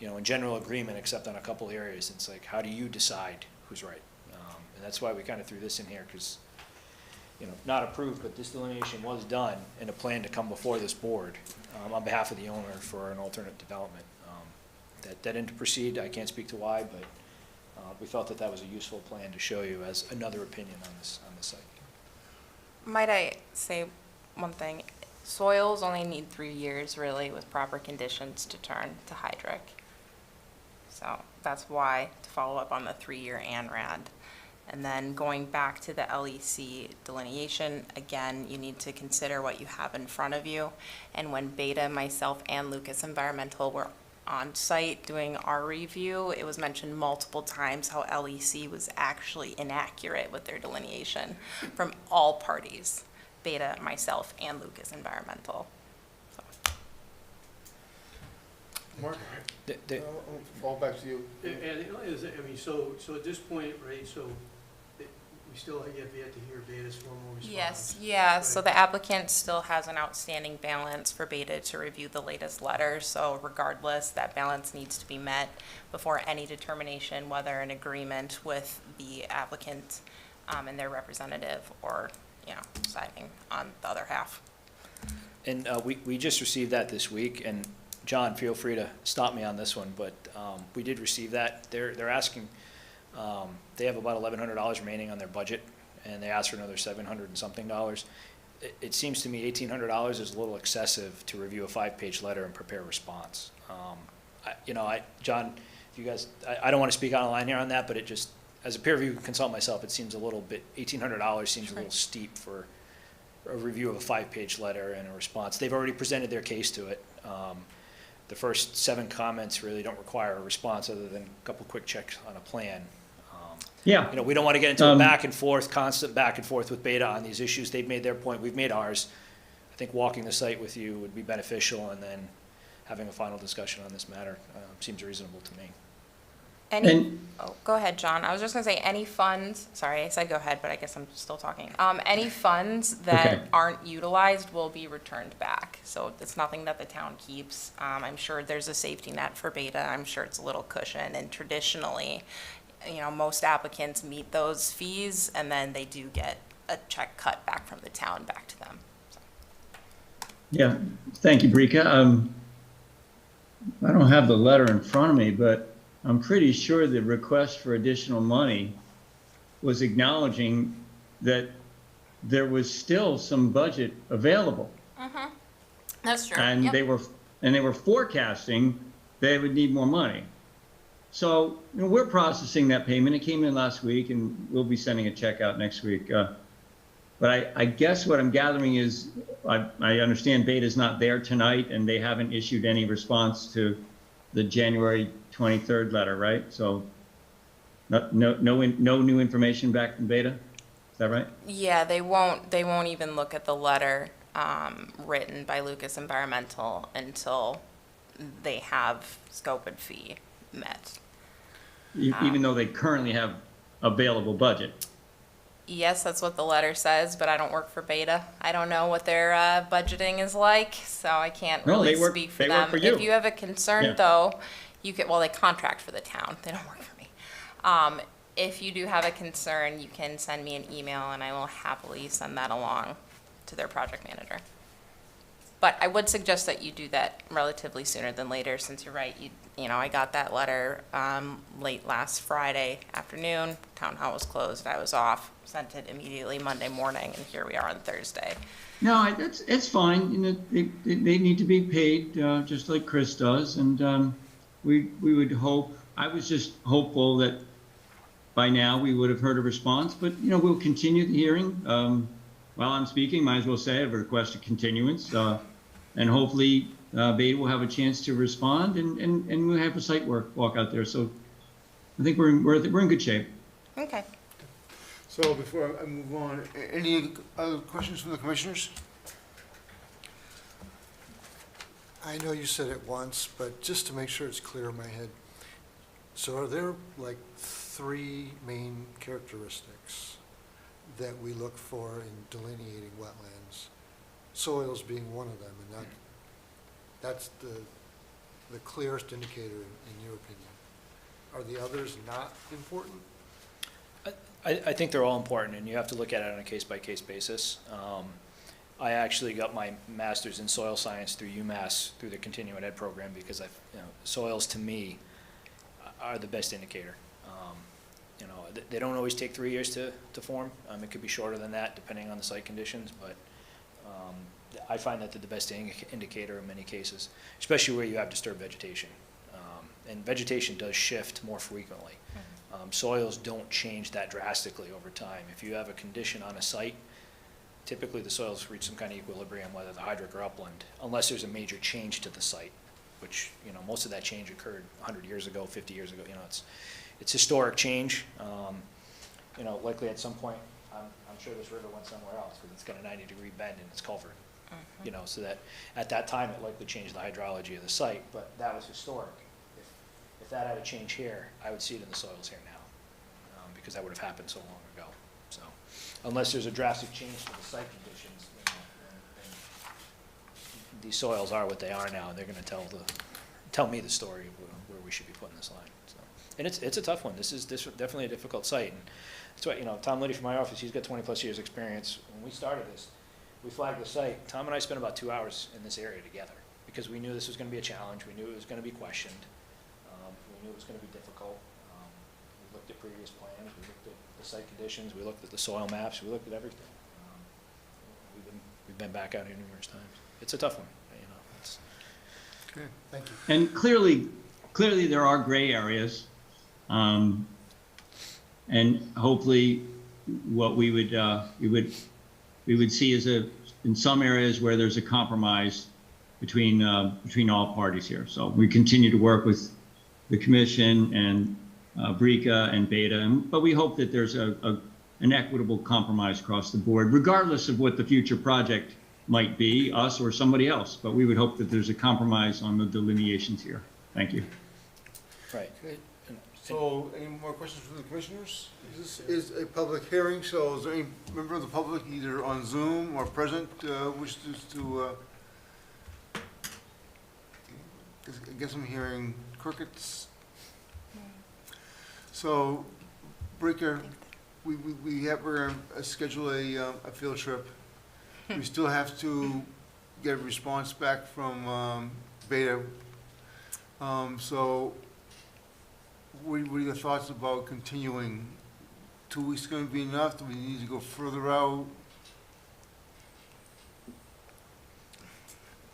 in general agreement, except on a couple areas. It's like, how do you decide who's right? And that's why we kind of threw this in here, because, not approved, but this delineation was done and a plan to come before this board on behalf of the owner for an alternate development. That didn't proceed. I can't speak to why, but we felt that was a useful plan to show you as another opinion on this site. Might I say one thing? Soils only need 3 years, really, with proper conditions to turn to hydric. So that's why, to follow up on the 3-year ANRAD. And then going back to the LEC delineation, again, you need to consider what you have in front of you. And when Beta, myself, and Lucas Environmental were on site doing our review, it was mentioned multiple times how LEC was actually inaccurate with their delineation from all parties, Beta, myself, and Lucas Environmental. So. Mark, The- I'll fall back to you. And so at this point, right, so we still have yet to hear Beta's formal response. Yes, yeah, so Right. the applicant still has an outstanding balance for Beta to review the latest letter, so regardless, that balance needs to be met before any determination whether an agreement with the applicant and their representative or, siding on the other half. And we just received that this week, and John, feel free to stop me on this one, but we did receive that. They're asking, they have about $1,100 remaining on their budget, and they asked for another $700 and something. It seems to me $1,800 is a little excessive to review a 5-page letter and prepare a response. John, if you guys, I don't want to speak on a line here on that, but it just, as a peer review consultant myself, it seems a little bit, $1,800 seems a little steep for a review of a 5-page letter and a response. They've already presented their case to it. The first 7 comments really don't require a response other than a couple quick checks on a plan. Yeah. We don't want to get into a constant back and forth with Beta on these issues. They've made their point, we've made ours. I think walking the site with you would be beneficial, and then having a final discussion on this matter seems reasonable to me. Go ahead, John. I was just gonna say, any funds, sorry, I said go ahead, but I guess I'm still talking. Any funds that Okay. aren't utilized will be returned back. So it's nothing that the town keeps. I'm sure there's a safety net for Beta. I'm sure it's a little cushion. And traditionally, most applicants meet those fees, and then they do get a check cut back from the town back to them. So. Yeah, thank you, Brika. I don't have the letter in front of me, but I'm pretty sure the request for additional money was acknowledging that there was still some budget available. That's true. And Yep. they were forecasting they would need more money. So, you know, we're processing that payment. It came in last week, and we'll be sending a check out next week. But I guess what I'm gathering is, I understand Beta's not there tonight, and they haven't issued any response to the January 23rd letter, right? So, no new information back from Beta? Is that right? Yeah, they won't even look at the letter written by Lucas Environmental until they have scope and fee met. Even though they currently have available budget. Yes, that's what the letter says, but I don't work for Beta. I don't know what their budgeting is like, so I can't No, really they work- speak for they work them. for you. If you have a concern, Yeah. though, you could, well, they contract for the town. They don't work for me. If you do have a concern, you can send me an email, and I will happily send that along to their project manager. But I would suggest that you do that relatively sooner than later, since you're right, you know, I got that letter late last Friday afternoon. Town hall was closed, I was off, sent it immediately Monday morning, and here we are on Thursday. No, it's fine. You know, they need to be paid, just like Chris does. And we would hope, I was just hopeful that by now we would have heard a response. But, you know, we'll continue the hearing. While I'm speaking, might as well say I've requested continuance. And hopefully Beta will have a chance to respond, and we'll have a site walk out there. So I think we're in good shape. Okay. So before I move on, any other questions from the commissioners? I know you said it once, but just to make sure it's clear in my head. So are there like 3 main characteristics that we look for in delineating wetlands? Soils being one of them, and that's the clearest indicator in your opinion. Are the others not important? I think they're all important, and you have to look at it on a case-by-case basis. I actually got my master's in soil science through UMass, through the continuing ed program, because soils to me are the best indicator. You know, they don't always take 3 years to form. It could be shorter than that, depending on the site conditions, but I find that they're the best indicator in many cases, especially where you have disturbed vegetation. And vegetation does shift more frequently. Soils don't change that drastically over time. If you have a condition on a site, typically the soils reach some kind of equilibrium, whether the hydric or upland, unless there's a major change to the site, which, you know, most of that change occurred 100 years ago, 50 years ago. You know, it's historic change. You know, likely at some point, I'm sure this river went somewhere else because it's got a 90-degree bend in its culvert. You know, so that at that time it likely changed the hydrology of the site, but that was historic. If that had a change here, I would see it in the soils here now, because that would have happened so long ago. So, unless there's a drastic change to the site conditions, you know, and these soils are what they are now. They're going to tell me the story of where we should be putting this line. So, and it's a tough one. This is definitely a difficult site, and that's why, you know, Tom Liddy from my office, he's got 20+ years experience. When we started this, we flagged the site. Tom and I spent about 2 hours in this area together because we knew this was going to be a challenge. We knew it was going to be questioned. We knew it was going to be difficult. We looked at previous plans. We looked at the site conditions. We looked at the soil maps. We looked at everything. We've been back out here numerous times. It's a tough one. You know, it's Okay, thank you. And clearly there are gray areas. And hopefully what we would see is in some areas where there's a compromise between all parties here. So we continue to work with the commission and BRICA and Beta, but we hope that there's an equitable compromise across the board, regardless of what the future project might be, us or somebody else. But we would hope that there's a compromise on the delineations here. Thank you. right. Okay. So, any more questions from the commissioners? This is a public hearing, so is there any member of the public, either on Zoom or present, wishes to, I guess I'm hearing crickets. So, Breaker, we're going to schedule a field trip. We still have to get a response back from Beta. So, what are your thoughts about continuing? 2 weeks gonna be enough? Do we need to go further out?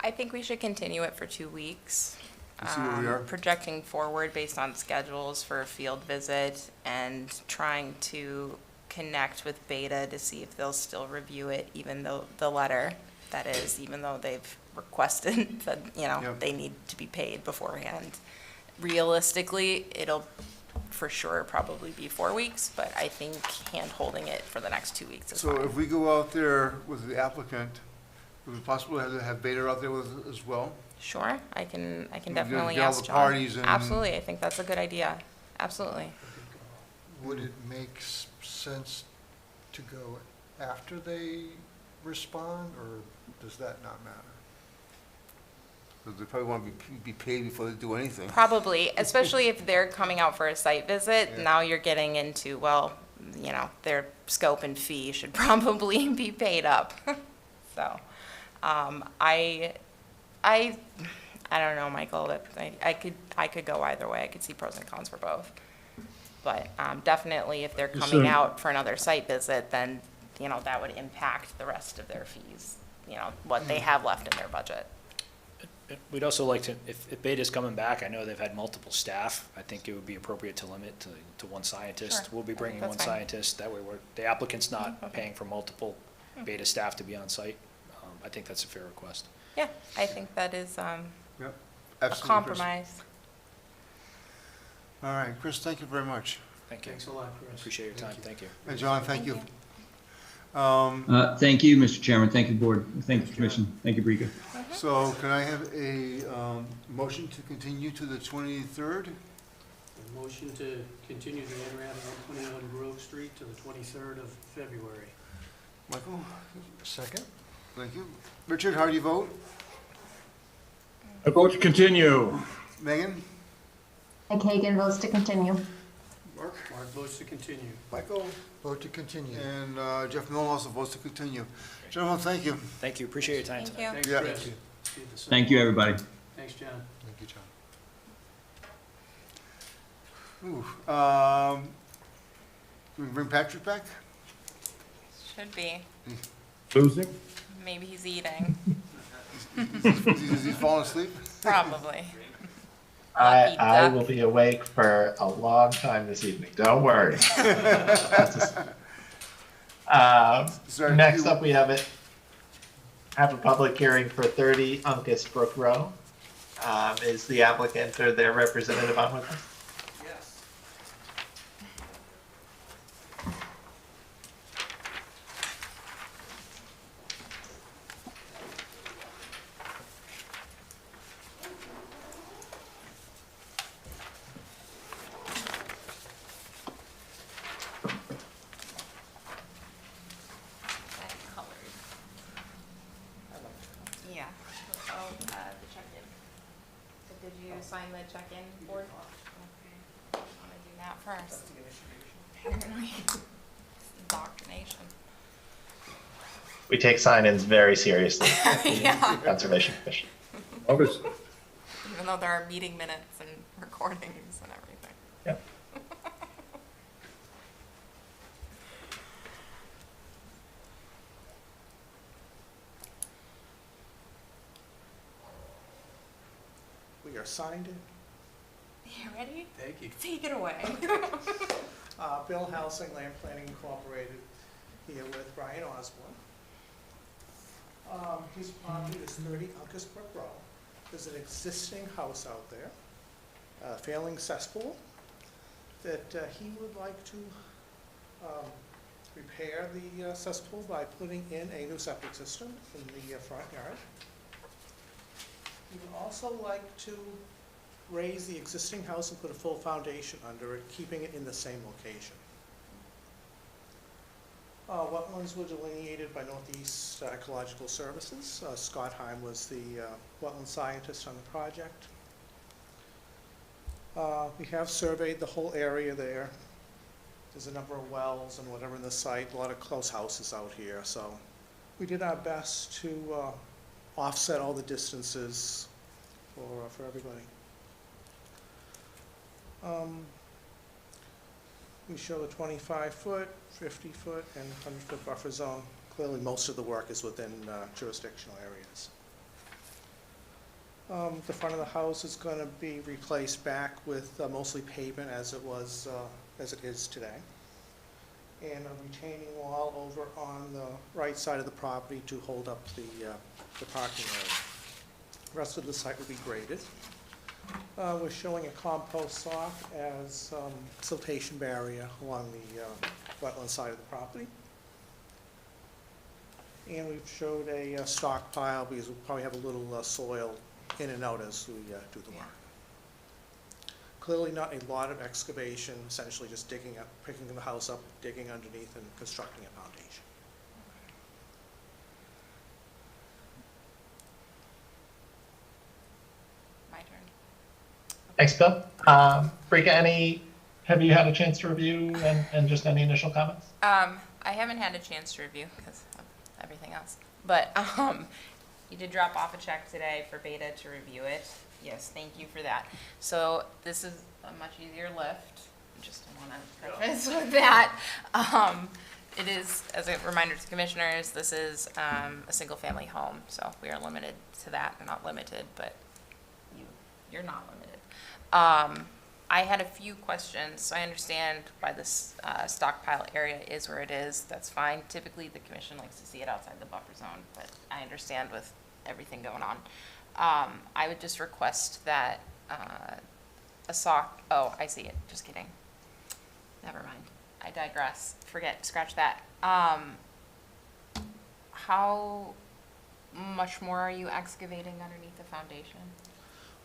I think we should continue it for 2 weeks. And see where we are? Projecting forward based on schedules for a field visit and trying to connect with Beta to see if they'll still review it, even though the letter, that is, even though they've requested that, Yep. they need to be paid beforehand. Realistically, it'll for sure probably be 4 weeks, but I think hand-holding it for the next 2 weeks is So fine. if we go out there with the applicant, is it possible to have Beta out there with us as well? Sure, I can get definitely all ask the John. parties and- Absolutely, I think that's a good idea. Absolutely. Would it make sense to go after they respond, or does that not matter? Because they probably want to be paid before they do anything. Probably, especially if they're coming out for a site visit, Yeah. now you're getting into, well, their scope and fee should probably be paid up. So, I don't know, Michael, that I could go either way. I could see pros and cons for both. But, definitely if they're Yes, coming sir. out for another site visit, then, that would impact the rest of their fees, what they have left in their budget. We'd also like to, if Beta's coming back, I know they've had multiple staff. I think it would be appropriate to limit to one scientist. Sure. We'll be I think bringing that's one fine. scientist. That way the applicant's not Okay. paying for multiple Beta staff to be on site. I think that's a fair request. Yeah, I think that is, Yep, a absolutely, Chris. compromise. All right, Chris, thank you very much. Thank you. Thanks a lot, Chris. Appreciate your time. Thank you. And John, thank you. Thank you, Mr. Chairman. Thank you, Board. Thank you, Commission. Thank you, Brika. So can I have a motion to continue to the 23rd? A motion to continue the NRAD on 121 Grove Street to the 23rd of February. Michael? Second? Thank you. Richard, how do you vote? I vote to continue. Megan? Mike Hagan votes to continue. Mark? Mark votes to continue. Michael? Vote to continue. And Jeff Milne also votes to continue. Gentlemen, thank you. Thank you. Appreciate your time Thank tonight. you. Thanks, Yeah. Chris. Thank you. See you at the site. Thank you, everybody. Thanks, John. Thank you, John. Ooh, can we bring Patrick back? Should be. Losing? Maybe he's eating. Is he falling asleep? Probably. I duck. will be awake for a long time this evening. Don't worry. Sorry, Next you- up, we have a public hearing for 30 Uncas Brook Row. Is the applicant or their representative on with us? Yes. Yeah. Oh, the check-in. So did you sign the check-in board? Okay. I'm gonna do that first. Apparently. Indoctrination. We take sign-ins very seriously. Yeah. Conservation Commission. Obviously. Even though there are meeting minutes and recordings and everything. Yep. We are signed in. You ready? Thank you. Take it away. Bill Helsing, Land Planning Incorporated, here with Brian Osborne. His property is 30 Uncas Brook Row. There's an existing house out there, a failing cesspool, that he would like to repair the cesspool by putting in a new septic system in the front yard. He would also like to raise the existing house and put a full foundation under it, keeping it in the same location. Wetlands were delineated by Northeast Ecological Services. Scott Heim was the wetland scientist on the project. We have surveyed the whole area there. There's a number of wells and whatever in the site, a lot of close houses out here, so we did our best to offset all the distances for everybody. We show a 25-foot, 50-foot, and 100-foot buffer zone. Clearly, most of the work is within jurisdictional areas. The front of the house is going to be replaced back with mostly pavement as it was, as it is today. And a retaining wall over on the right side of the property to hold up the parking area. The rest of the site will be graded. We're showing a compost sock as siltation barrier along the wetland side of the property. And we've showed a stockpile because we'll probably have a little soil in and out as we do the work. Clearly not a lot of excavation, essentially just digging up, picking the house up, digging underneath and constructing a foundation. My turn. Thanks, Bill. Brika, have you had a chance to review and just any initial comments? I haven't had a chance to review because of everything else, but you did drop off a check today for Beta to review it. Yes, thank you for that. So this is a much easier lift. Just want to preface with that. It is, as a reminder to commissioners, this is a single-family home, so we are limited to that. We're not limited, but you're not limited. I had a few questions. So I understand why this stockpile area is where it is. That's fine. Typically, the commission likes to see it outside the buffer zone, but I understand with everything going on. I would just request that a sock, oh, I see it, just kidding. Never mind, I digress, scratch that. How much more are you excavating underneath the foundation?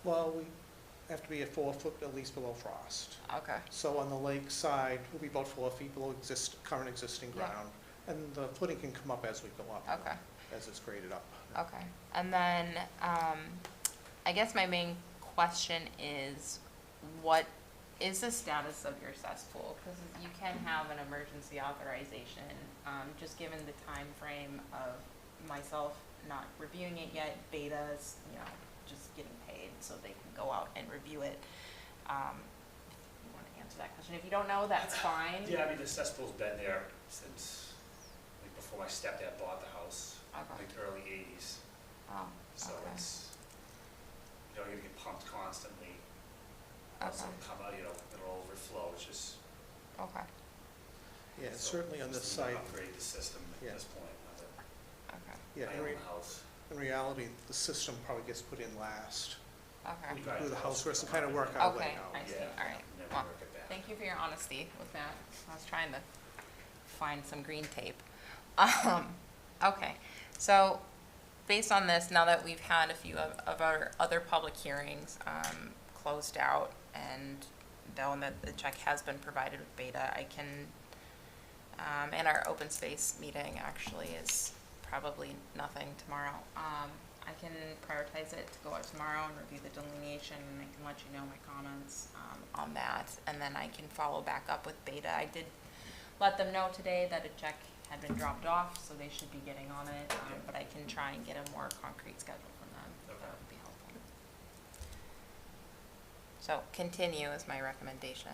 Well, we have to be at 4 foot at least below frost. Okay, So on the lake side, we'll be about 4 feet below current existing Yeah. ground. And the footing can come up as we go up. okay. As it's graded up. Okay, and then, I guess my main question is, what is the status of your cesspool? Because you can have an emergency authorization, just given the time frame of myself not reviewing it yet, Beta's, just getting paid, so they can go out and review it. You want to answer that question? If you don't know, that's fine. Yeah, I mean, the cesspool's been there since, like, before my stepdad bought the house. Okay. Like the early 80s. Oh, So okay. it's, you get pumped constantly. Okay. So it'll come out, it'll overflow, it's just. Okay, Yeah, so certainly on this just need to site. Upgrade the system Yeah. at this point. okay, Yeah, I own the house. in reality, the system probably gets put in last. okay. We drive Do the the house house first and around kind of work and our Okay, way out. I see, Yeah, all right. and then Well, work it back. thank you for your honesty with that. I was trying to find some green tape. Okay, so based on this, now that we've had a few of our other public hearings closed out and knowing that the check has been provided with Beta, I can, and our open space meeting actually is probably nothing tomorrow. I can prioritize it to go out tomorrow and review the delineation, and I can let you know my comments on that, and then I can follow back up with Beta. I did let them know today that a check had been dropped off, so they should be getting on it, but I can try and get a more concrete schedule from them. Okay. That would be helpful. So continue is my recommendation.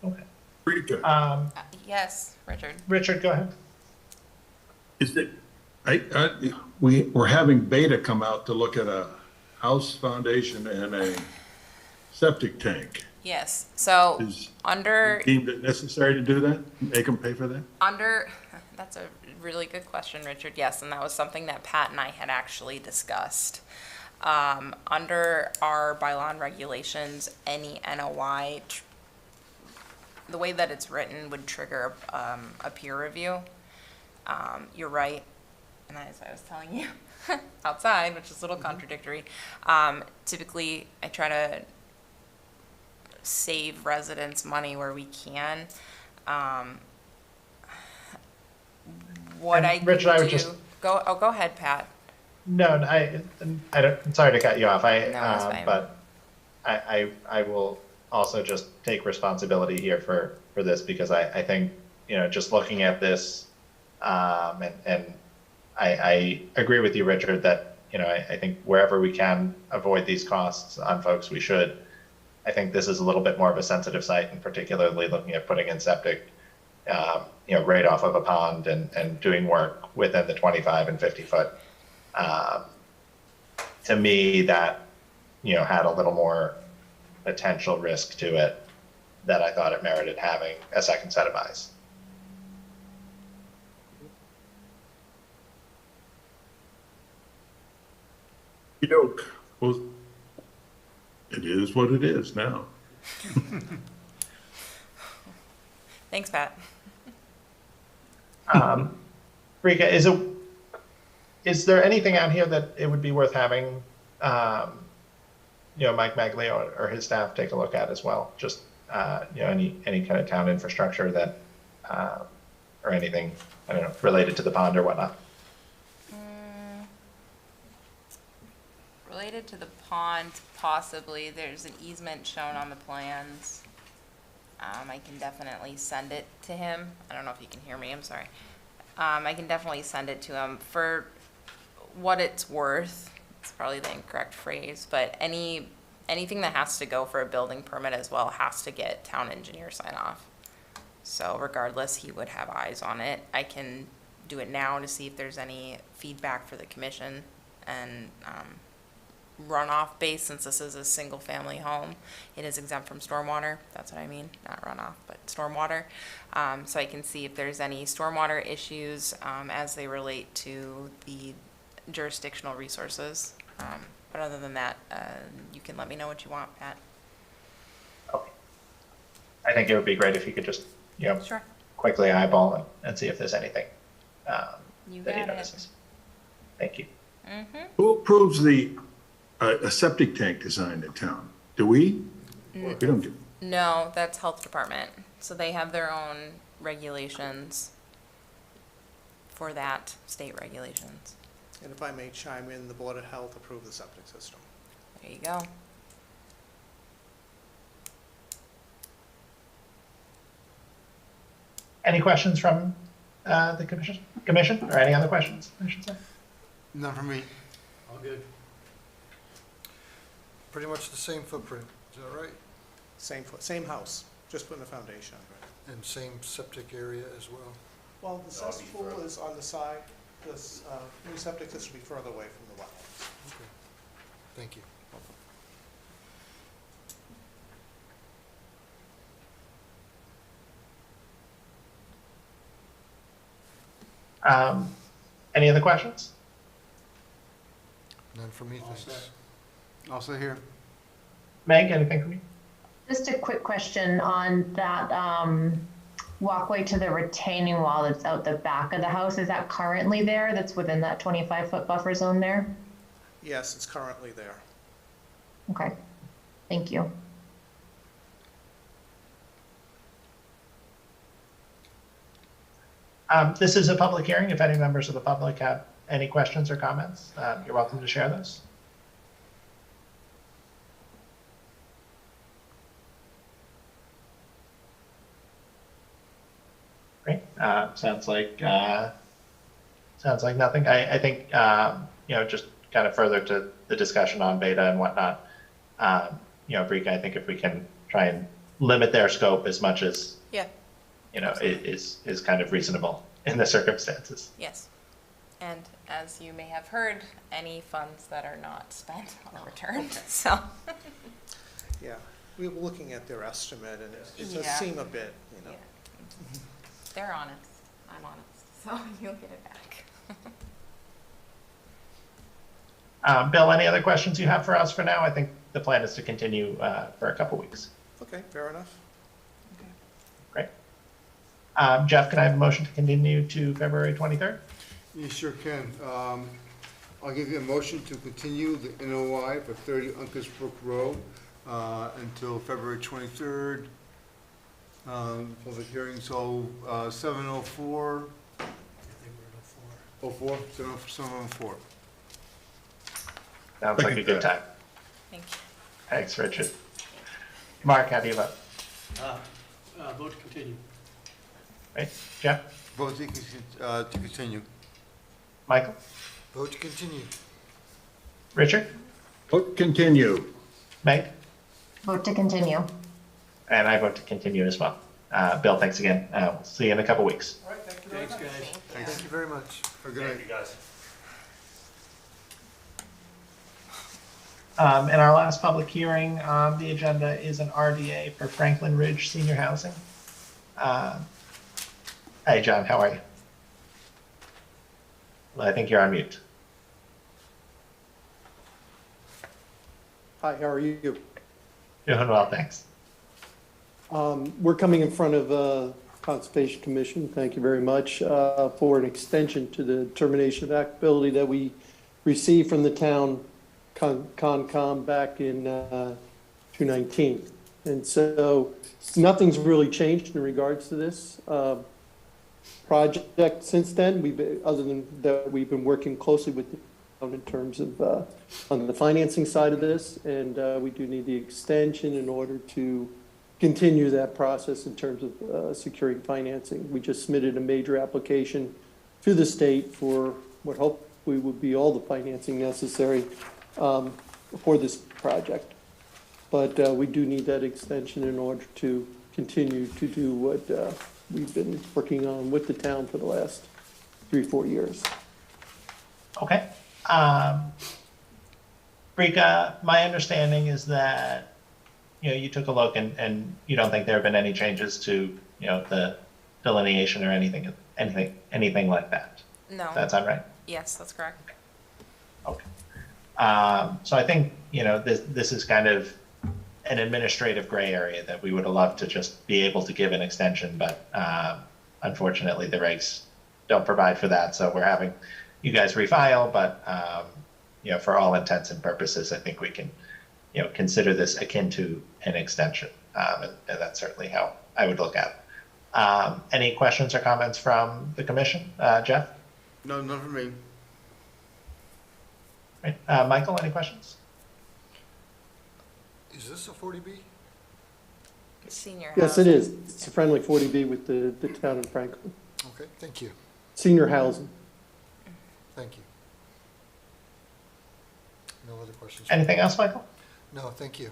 Okay. Brika, Yes, Richard? Richard, go ahead. is it, we're having Beta come out to look at a house foundation and a septic tank. Yes, so Is under, deemed it necessary to do that? Make them pay for that? that's a really good question, Richard, yes, and that was something that Pat and I had actually discussed. Under our bylaw and regulations, any NOI, the way that it's written would trigger a peer review. You're right, and as I was telling you outside, which is a little contradictory, typically I try to save residents money where we can. What And I Richard, I would do, just- go ahead, Pat. No, I don't, I'm sorry to cut you off. No, that's fine. But I will also just take responsibility here for this because I think, just looking at this, and I agree with you, Richard, that, I think wherever we can avoid these costs on folks, we should. I think this is a little bit more of a sensitive site, and particularly looking at putting in septic, right off of a pond and doing work within the 25 and 50 foot. To me, that, had a little more potential risk to it that I thought it merited having a second set of eyes. Well, it is what it is now. Thanks, Pat. Rika, is there anything out here that it would be worth having, Mike Maglio or his staff take a look at as well? Just, any kind of town infrastructure that, or anything, I don't know, related to the pond or whatnot? Related to the pond, possibly. There's an easement shown on the plans. I can definitely send it to him. I don't know if you can hear me, I'm sorry. I can definitely send it to him. For what it's worth, it's probably the incorrect phrase, but anything that has to go for a building permit as well has to get town engineer sign off. So regardless, he would have eyes on it. I can do it now to see if there's any feedback for the commission and runoff base, since this is a single family home. It is exempt from stormwater. That's what I mean, not runoff, but stormwater. So I can see if there's any stormwater issues as they relate to the jurisdictional resources. But other than that, you can let me know what you want, Pat. Okay. I think it would be great if you could just, Sure. quickly eyeball and see if there's anything You that he got it. notices. Thank you. Mm-hmm. Who approves a septic tank design in town? Do we? We don't do. No, that's health department. So they have their own regulations for that, state regulations. And if I may chime in, the Board of Health approved the septic system. There you go. Any questions from the commission, or any other questions, I should say? None for me. All good. Pretty much the same footprint, is that right? Same house, just putting a foundation under it. And same septic area as well? Well, the cesspool is on the side, this new septic system will be further away from the wetlands. Okay. Thank you. Any other questions? None for me, All thanks. set. Also here. Meg, anything from you? Just a quick question on that walkway to the retaining wall that's out the back of the house. Is that currently there? That's within that 25-foot buffer zone there? Yes, it's currently there. Okay, thank you. This is a public hearing. If any members of the public have any questions or comments, you're welcome to share those. Great. Sounds like nothing. I think just kind of further to the discussion on beta and whatnot. Brika, I think if we can try and limit their scope as much as Yeah. is kind of reasonable in the circumstances. Yes. And as you may have heard, any funds that are not spent are returned, so. Yeah, we were looking at their estimate, and it does Yeah. seem a bit, Yeah. They're honest, I'm honest, so you'll get it back. Bill, any other questions you have for us for now? I think the plan is to continue for a couple weeks. Okay, fair enough. Great. Jeff, can I have a motion to continue to February 23rd? You sure can. I'll give you a motion to continue the NOI for 30 Uncas Brook Road until February 23rd. Public hearing, so 7:04. I think we're at 04? 7:04. Sounds like a good time. Thank you. Thanks, Richard. Mark, how do you vote? Vote to continue. Right? Jeff? Vote to continue. Michael? Vote to continue. Richard? Vote continue. Meg? Vote to continue. And I vote to continue as well. Bill, thanks again. We'll see you in a couple weeks. All right, thank you very Thanks, much. guys. Thank you very much. Have a good night. Thank you, guys. And our last public hearing on the agenda is an RDA for Franklin Ridge Senior Housing. Hey, John, how are you? Well, I think you're on mute. Hi, how are you? Doing well, thanks. We're coming in front of the Conservation Commission, thank you very much, for an extension to the determination of applicability that we received from the town Concom back in 2019. And so nothing's really changed in regards to this project since then. Other than that, we've been working closely with the town in terms of on the financing side of this, and we do need the extension in order to continue that process in terms of securing financing. We just submitted a major application to the state for what hopefully would be all the financing necessary for this project. But we do need that extension in order to continue to do what we've been working on with the town for the last 3-4 years. Okay. Rika, my understanding is that you took a look and you don't think there have been any changes to the delineation or anything like that. No. That sound right? Yes, that's correct. Okay. So I think this is kind of an administrative gray area that we would have loved to just be able to give an extension, but unfortunately the regs don't provide for that. So we're having you guys refile, but for all intents and purposes, I think we can consider this akin to an extension, and that's certainly how I would look at it. Any questions or comments from the commission? Jeff? No, none from me. Right. Michael, any questions? Is this a 40B? Senior Yes, it housing. is. It's a friendly 40B with the town of Franklin. Okay, thank you, Senior housing. thank you. No other questions? Anything else, Michael? No, thank you.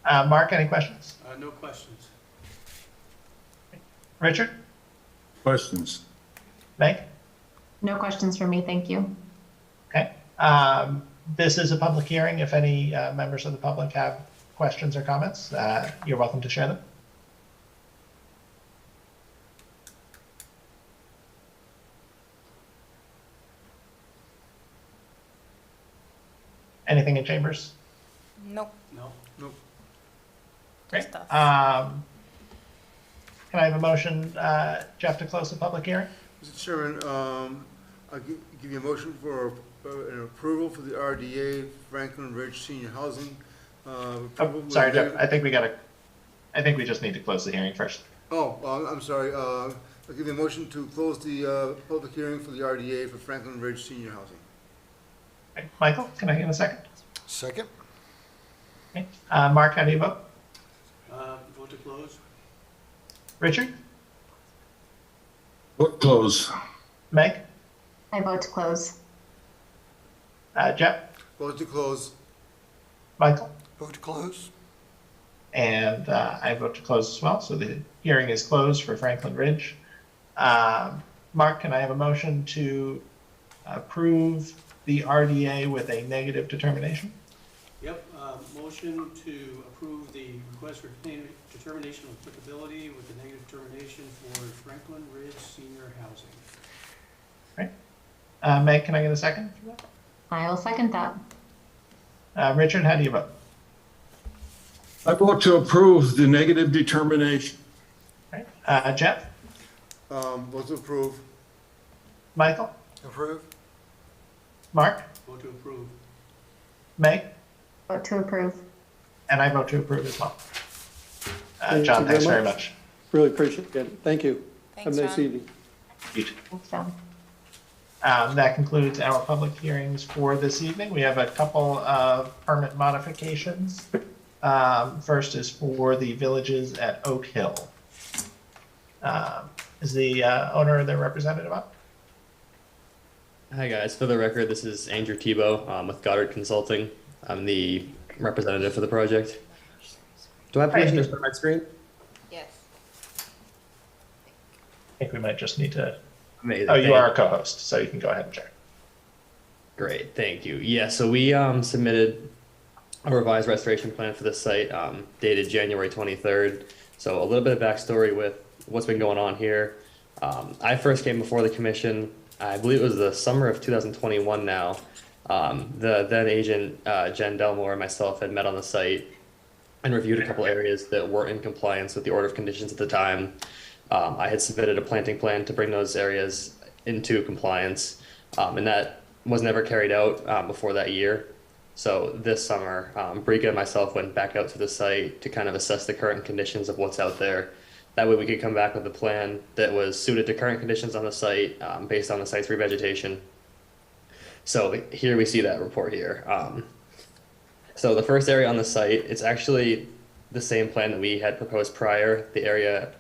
Mark, any questions? No questions. Richard? Questions? Meg? No questions for me, thank you. Okay. This is a public hearing. If any members of the public have questions or comments, you're welcome to share them. Anything in chambers? Nope. No? Nope. Great. Just us. Can I have a motion, Jeff, to close the public hearing? Mr. Chairman, I'll give you a motion for an approval for the RDA Franklin Ridge Senior Housing. Sorry, Jeff, I think we just need to close the hearing first. Oh, I'm sorry. I'll give you a motion to close the public hearing for the RDA for Franklin Ridge Senior Housing. Okay. Michael, can I get a second? Second? Okay. Mark, how do you vote? Vote to close? Richard? Vote close. Meg? I vote to close. Jeff? Vote to close. Michael? Vote to close? And I vote to close as well. So the hearing is closed for Franklin Ridge. Mark, can I have a motion to approve the RDA with a negative determination? Yep, motion to approve the request for determination of applicability with a negative determination for Franklin Ridge Senior Housing. Meg, can I get a second? I will second that. Richard, how do you vote? I vote to approve the negative determination. Right. Jeff? Vote to approve. Michael? Approve? Mark? Vote to approve. Meg? Vote to approve. And I vote to approve as well. Thank John, you thanks very very much. much. Really appreciate it. Thank you. Thanks, Have a nice John. evening. You too. Thanks, John. That concludes our public hearings for this evening. We have a couple of permit modifications. First is for the villages at Oak Hill. Is the owner or their representative up? Hi guys, for the record, this is Andrew Tebow with Goddard Consulting. I'm the representative for the project. Do I have permission to share my screen? Yes. I think we might just need to, Amazing. oh, you Thank are a co-host, so you can go ahead and share. Great, thank you. Yeah, so we submitted a revised restoration plan for the site dated January 23rd. So a little bit of backstory with what's been going on here. I first came before the commission, I believe it was the summer of 2021 now. The then agent, Jen Delmore, and myself had met on the site and reviewed a couple areas that weren't in compliance with the order of conditions at the time. I had submitted a planting plan to bring those areas into compliance, and that was never carried out before that year. So this summer, Brika and myself went back out to the site to kind of assess the current conditions of what's out there. That way we could come back with a plan that was suited to current conditions on the site based on the site's revegetation. So here we see that report here. So the first area on the site, it's actually the same plan that we had proposed prior. The area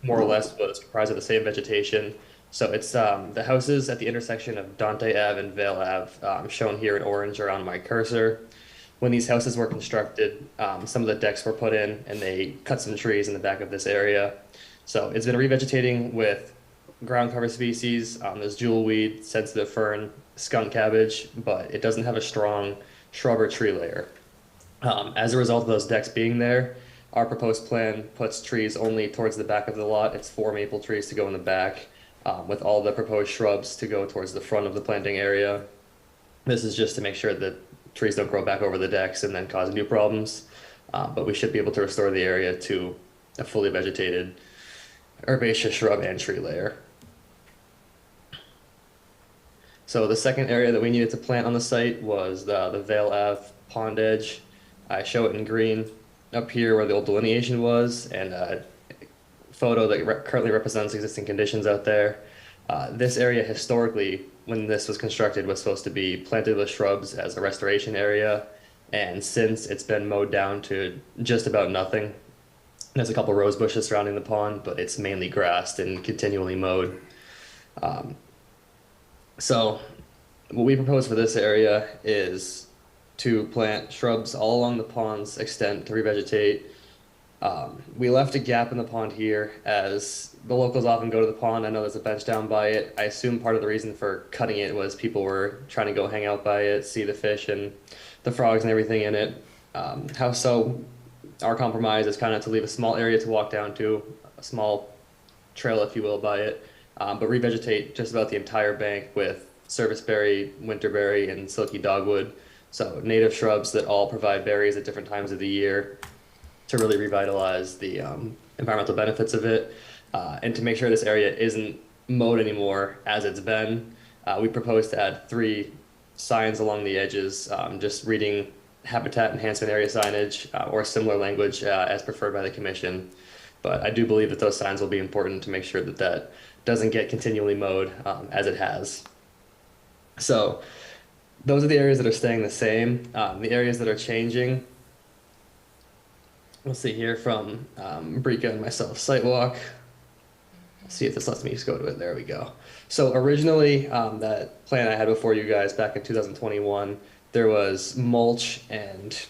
more or less was comprised of the same vegetation. So it's the houses at the intersection of Dante Ave and Vale Ave, shown here in orange around my cursor. When these houses were constructed, some of the decks were put in and they cut some trees in the back of this area. So it's been revegetating with ground cover species. There's jewelweed, sensitive fern, skunk cabbage, but it doesn't have a strong shrub or tree layer. As a result of those decks being there, our proposed plan puts trees only towards the back of the lot. It's 4 maple trees to go in the back, with all the proposed shrubs to go towards the front of the planting area. This is just to make sure that trees don't grow back over the decks and then cause new problems. But we should be able to restore the area to a fully vegetated herbaceous shrub and tree layer. So the second area that we needed to plant on the site was the Vale Ave pond edge. I show it in green up here where the old delineation was, and a photo that currently represents existing conditions out there. This area historically, when this was constructed, was supposed to be planted with shrubs as a restoration area, and since it's been mowed down to just about nothing. There's a couple rose bushes surrounding the pond, but it's mainly grassed and continually mowed. So what we propose for this area is to plant shrubs all along the pond's extent to revegetate. We left a gap in the pond here as the locals often go to the pond. I know there's a bench down by it. I assume part of the reason for cutting it was people were trying to go hang out by it, see the fish and the frogs and everything in it. Our compromise is kind of to leave a small area to walk down to, a small trail, if you will, by it, but revegetate just about the entire bank with serviceberry, winterberry, and silky dogwood. So native shrubs that all provide berries at different times of the year to really revitalize the environmental benefits of it. And to make sure this area isn't mowed anymore as it's been, we propose to add 3 signs along the edges, just reading habitat enhancement area signage or similar language as preferred by the commission. But I do believe that those signs will be important to make sure that that doesn't get continually mowed as it has. So those are the areas that are staying the same. The areas that are changing, we'll see here from Brika and myself, Sidewalk. See if this lets me just go to it. There we go. So originally, that plan I had before you guys back in 2021, there was mulch and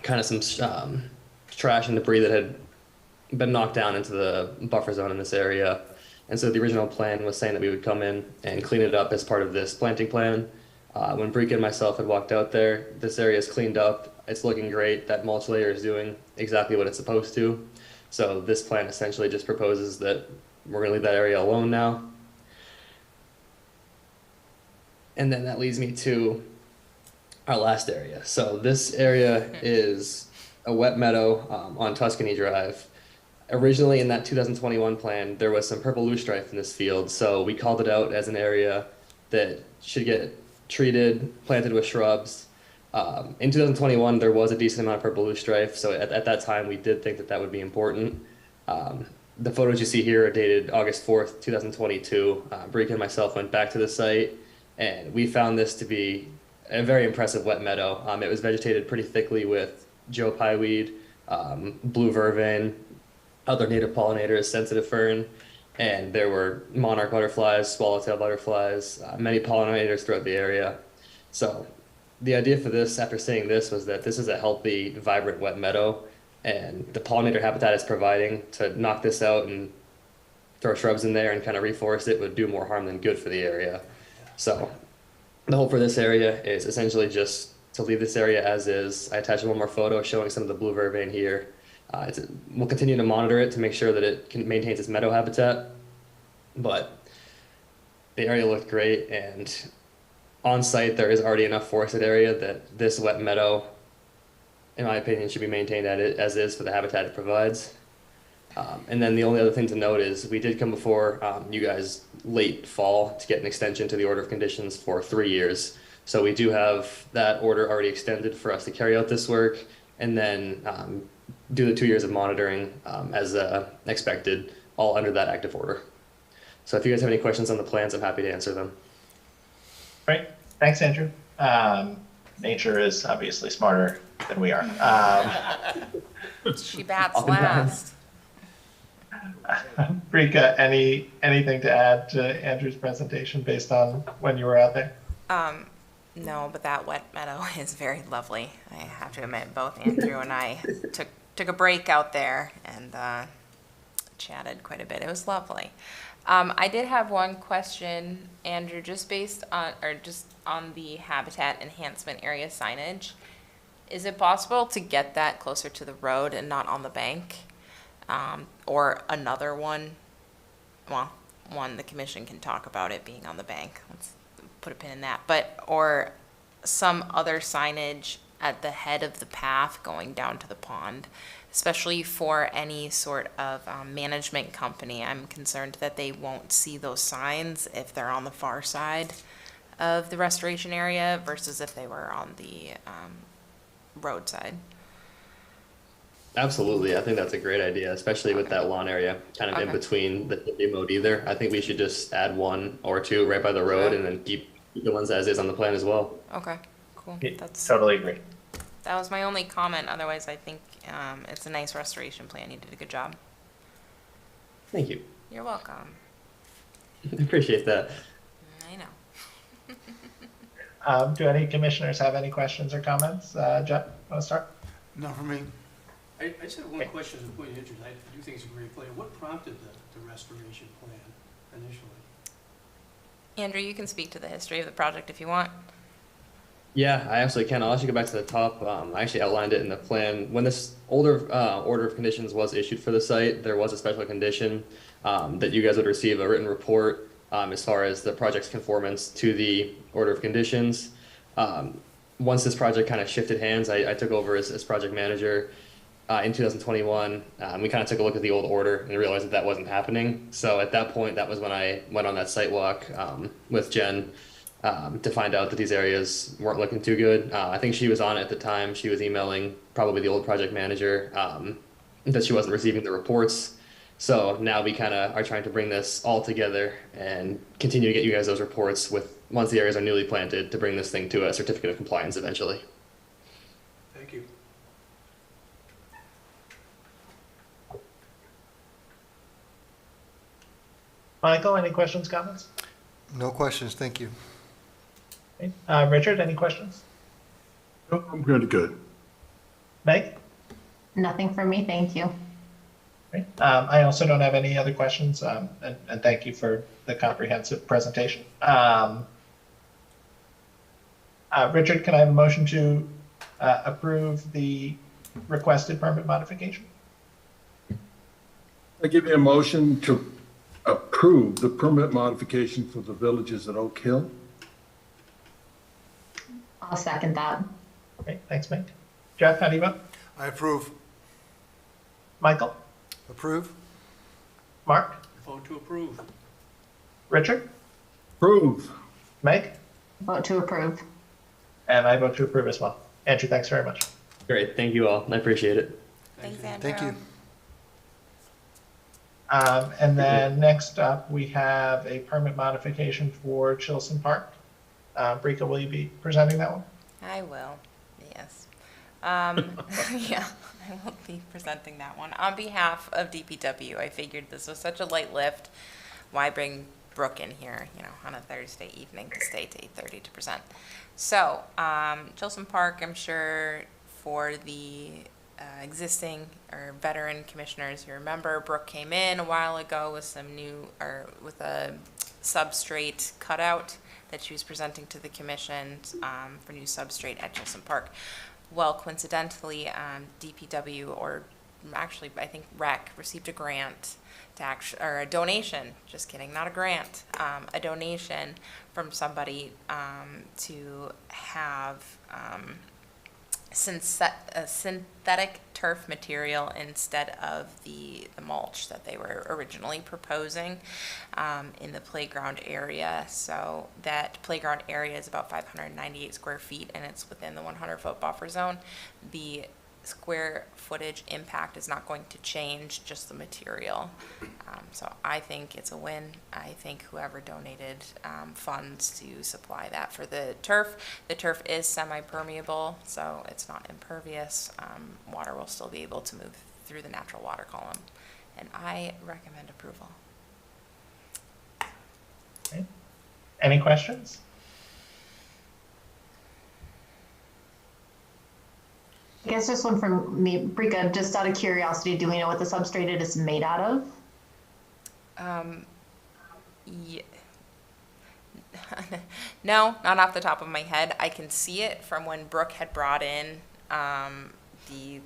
kind of some trash and debris that had been knocked down into the buffer zone in this area. And so the original plan was saying that we would come in and clean it up as part of this planting plan. When Brika and myself had walked out there, this area is cleaned up. It's looking great. That mulch layer is doing exactly what it's supposed to. So this plan essentially just proposes that we're going to leave that area alone now. And then that leads me to our last area. So this area is a wet meadow on Tuscany Drive. Originally in that 2021 plan, there was some purple loosestrife in this field. So we called it out as an area that should get treated, planted with shrubs. In 2021, there was a decent amount of purple loosestrife, so at that time, we did think that that would be important. The photos you see here are dated August 4th, 2022. Brika and myself went back to the site, and we found this to be a very impressive wet meadow. It was vegetated pretty thickly with Joe Pyeweed, blue vervain, other native pollinators, sensitive fern, and there were monarch butterflies, swallowtail butterflies, many pollinators throughout the area. So the idea for this, after seeing this, was that this is a healthy, vibrant wet meadow, and the pollinator habitat it's providing, to knock this out and throw shrubs in there and kind of reforest it would do more harm than good for the area. So the hope for this area is essentially just to leave this area as is. I attached one more photo showing some of the blue vervain here. We'll continue to monitor it to make sure that it maintains its meadow habitat, but the area looked great, and on site there is already enough forested area that this wet meadow, in my opinion, should be maintained as is for the habitat it provides. And then the only other thing to note is we did come before you guys late fall to get an extension to the order of conditions for 3 years. So we do have that order already extended for us to carry out this work, and then do the 2 years of monitoring as expected, all under that active order. So if you guys have any questions on the plans, I'm happy to answer them. Great, thanks, Andrew. Nature is obviously smarter than we are. She bats last. Brika, anything to add to Andrew's presentation based on when you were out there? No, but that wet meadow is very lovely. I have to admit, both Andrew and I took a break out there and chatted quite a bit. It was lovely. I did have one question, Andrew, just based on, or just on the habitat enhancement area signage. Is it possible to get that closer to the road and not on the bank? Or another one? Well, one, the commission can talk about it being on the bank. Let's put a pin in that. But, or some other signage at the head of the path going down to the pond, especially for any sort of management company. I'm concerned that they won't see those signs if they're on the far side of the restoration area versus if they were on the roadside. Absolutely, I think that's a great idea, especially with that lawn area kind of in between the mode either. I think we should just add one or two right by the road and then keep the ones as is on the plan as well. Okay, cool. That's totally agree. That was my only comment. Otherwise, I think it's a nice restoration plan. You did a good job. Thank you. You're welcome. I appreciate that. I know. Do any commissioners have any questions or comments? Jeff, want to start? Not for me. I just have one question as a point of interest. I do think it's a great plan. What prompted the restoration plan initially? Andrew, you can speak to the history of the project if you want. Yeah, I absolutely can. I'll actually go back to the top. I actually outlined it in the plan. When this older order of conditions was issued for the site, there was a special condition that you guys would receive a written report as far as the project's conformance to the order of conditions. Once this project kind of shifted hands, I took over as project manager in 2021. We kind of took a look at the old order and realized that wasn't happening. So at that point, that was when I went on that site walk with Jen to find out that these areas weren't looking too good. I think she was on it at the time. She was emailing probably the old project manager that she wasn't receiving the reports. So now we kind of are trying to bring this all together and continue to get you guys those reports once the areas are newly planted to bring this thing to a certificate of compliance eventually. Thank you. Michael, any questions, comments? No questions, thank you. Okay. Richard, any questions? Nope, I'm good. Meg? Nothing from me, thank you. Great. I also don't have any other questions, and thank you for the comprehensive presentation. Richard, can I have a motion to approve the requested permit modification? I give you a motion to approve the permit modification for the villages at Oak Hill. I'll second that. Great, thanks, Meg. Jeff, how do you vote? I approve. Michael? Approve? Mark? Vote to approve. Richard? Approve. Meg? Vote to approve. And I vote to approve as well. Andrew, thanks very much. Great, thank you all. I appreciate it. Thanks, Andrew. Thank you. And then next up, we have a permit modification for Chilson Park. Brika, will you be presenting that one? I will, yes. Yeah, I will be presenting that one. On behalf of DPW, I figured this was such a light lift. Why bring Brooke in here, on a Thursday evening to stay to 8:30 to present. So, Chilson Park, I'm sure for the existing or veteran commissioners, you remember Brooke came in a while ago with with a substrate cutout that she was presenting to the commission for new substrate at Chilson Park. Well, coincidentally, DPW, or actually I think REC, received a grant or a donation, just kidding, not a grant, a donation from somebody to have synthetic turf material instead of the mulch that they were originally proposing in the playground area. So that playground area is about 598 square feet, and it's within the 100-foot buffer zone. The square footage impact is not going to change, just the material. So I think it's a win. I think whoever donated funds to supply that for the turf is semi-permeable, so it's not impervious. Water will still be able to move through the natural water column, and I recommend approval. Okay. Any questions? I guess just one from me, Brika, just out of curiosity, do we know what the substrate is made out of? Yeah. No, not off the top of my head. I can see it from when Brooke had brought in the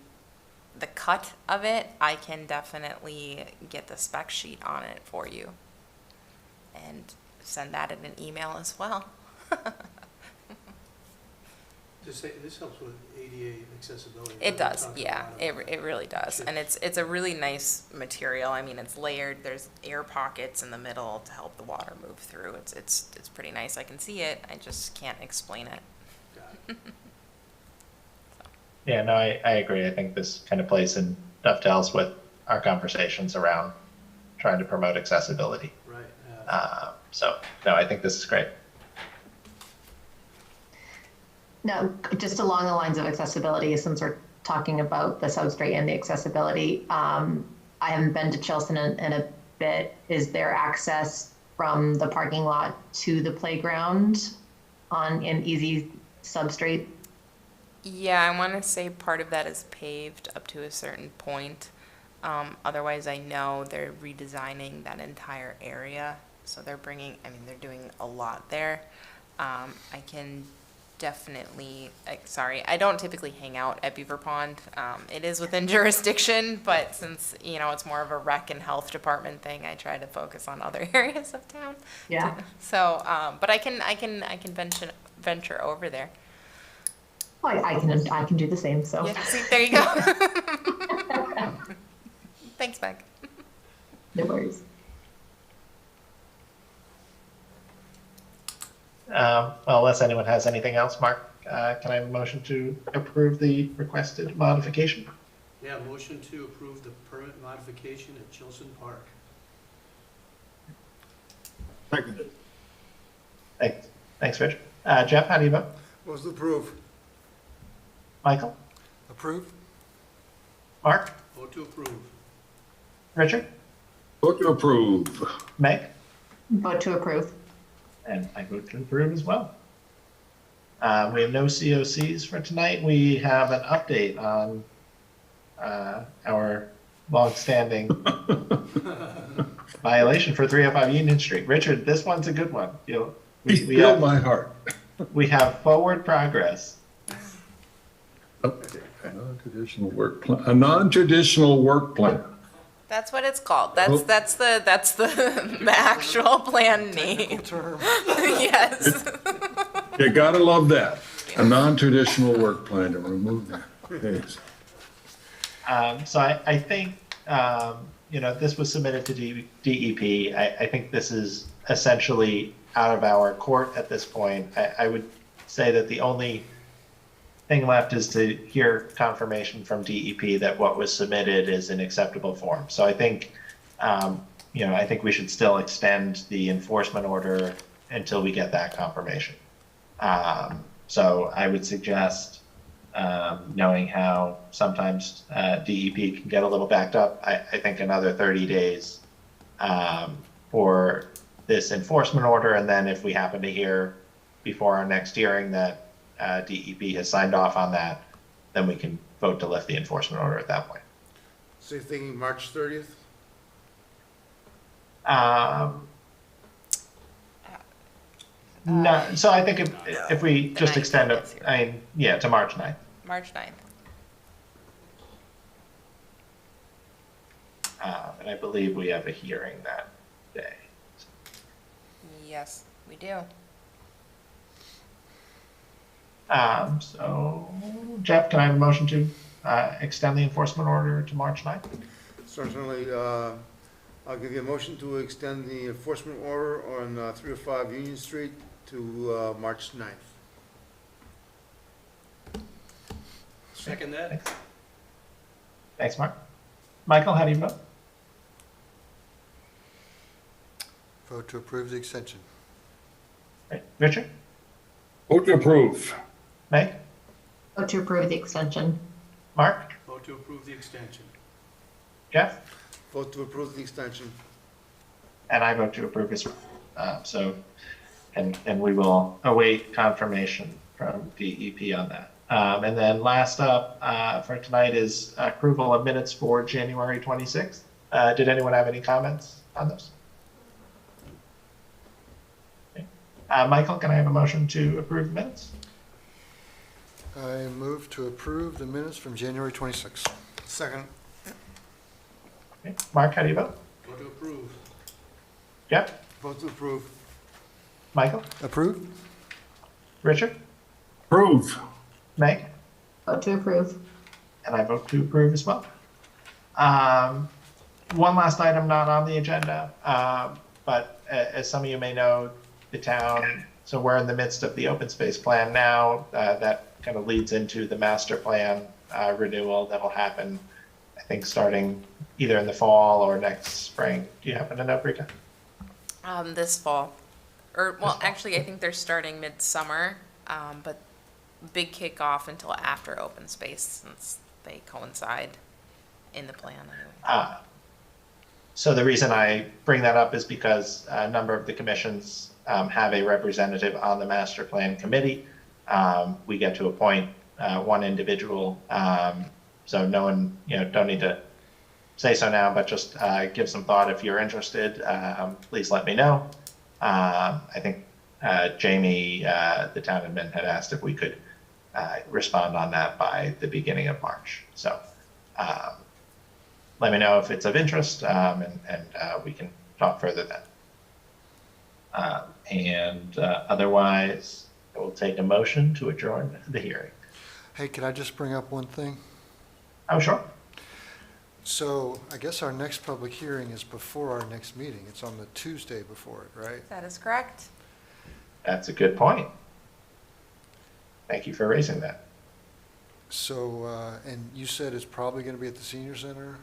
cut of it. I can definitely get the spec sheet on it for you and send that in an email as well. This helps with ADA accessibility. It does, yeah, it really does. And it's a really nice material. I mean, it's layered, there's air pockets in the middle to help the water move through. It's pretty nice. I can see it, I just can't explain it. Yeah, no, I agree. I think this kind of plays and dovetails with our conversations around trying to promote accessibility. Right. So, no, I think this is great. No, just along the lines of accessibility, since we're talking about the substrate and the accessibility, I haven't been to Chilson in a bit. Is there access from the parking lot to the playground on an easy substrate? Yeah, I want to say part of that is paved up to a certain point. Otherwise, I know they're redesigning that entire area. So they're doing a lot there. I can definitely, I don't typically hang out at Beaver Pond. It is within jurisdiction, but since, it's more of a rec and health department thing, I try to focus on other areas of town. Yeah. So, but I can venture over there. Well, I can do the same, so. Yeah, see, there you go. Thanks, Meg. No worries. Well, unless anyone has anything else, Mark, can I have a motion to approve the requested modification? Yeah, motion to approve the permit modification at Chilson Park. Seconded. Thanks, Rich. Jeff, how do you vote? Motion to approve. Michael? Approve? Mark? Vote to approve. Richard? Vote to approve. Meg? Vote to approve. And I vote to approve as well. We have no COCs for tonight. We have an update on our longstanding violation for 305 Union Street. Richard, this one's a good one. We Feel my heart. We have forward progress. Okay, a non-traditional work plan. A non-traditional work plan. That's what it's called. That's the actual plan name. Term. Yes. You gotta love that. A non-traditional work plan to remove that. Thanks. So I think, this was submitted to DEP. I think this is essentially out of our court at this point. I would say that the only thing left is to hear confirmation from DEP that what was submitted is in acceptable form. So I think, I think we should still extend the enforcement order until we get that confirmation. So I would suggest, knowing how sometimes DEP can get a little backed up, I think another 30 days for this enforcement order, and then if we happen to hear before our next hearing that DEP has signed off on that, then we can vote to lift the enforcement order at that point. So you're thinking March 30th? No, so I think if we The just 9th extend is it, here. to March 9th. March 9th. And I believe we have a hearing that day. Yes, we do. So, Jeff, can I have a motion to extend the enforcement order to March 9th? Certainly, I'll give you a motion to extend the enforcement order on 305 Union Street to March 9th. Second that? Thanks, Mark. Michael, how do you vote? Vote to approve the extension. Right. Richard? Vote to approve. Meg? Vote to approve the extension. Mark? Vote to approve the extension. Jeff? Vote to approve the extension. And I vote to approve as well. And we will await confirmation from DEP on that. And then last up for tonight is approval of minutes for January 26th. Did anyone have any comments on those? Okay. Michael, can I have a motion to approve minutes? I move to approve the minutes from January 26th. Second. Okay. Mark, how do you vote? Vote to approve. Jeff? Vote to approve. Michael? Approve? Richard? Approve. Meg? Vote to approve. And I vote to approve as well. One last item not on the agenda, but as some of you may know, the town, so we're in the midst of the open space plan now. That kind of leads into the master plan renewal that'll happen, I think, starting either in the fall or next spring. Do you happen to know, Brika? This fall. Well, actually, I think they're starting midsummer, but big kickoff until after open space since they coincide in the plan. Anyway. So the reason I bring that up is because a number of the commissions have a representative on the master plan committee. We get to appoint one individual, so no one, don't need to say so now, but just give some thought if you're interested. Please let me know. I think Jamie, the town admin, had asked if we could respond on that by the beginning of March. So let me know if it's of interest, and we can talk further then. Otherwise, I will take a motion to adjourn the hearing. Hey, can I just bring up one thing? Oh, sure. So I guess our next public hearing is before our next meeting. It's on the Tuesday before it, right? That is correct. That's a good point. Thank you for raising that. So, and you said it's probably going to be at the senior center?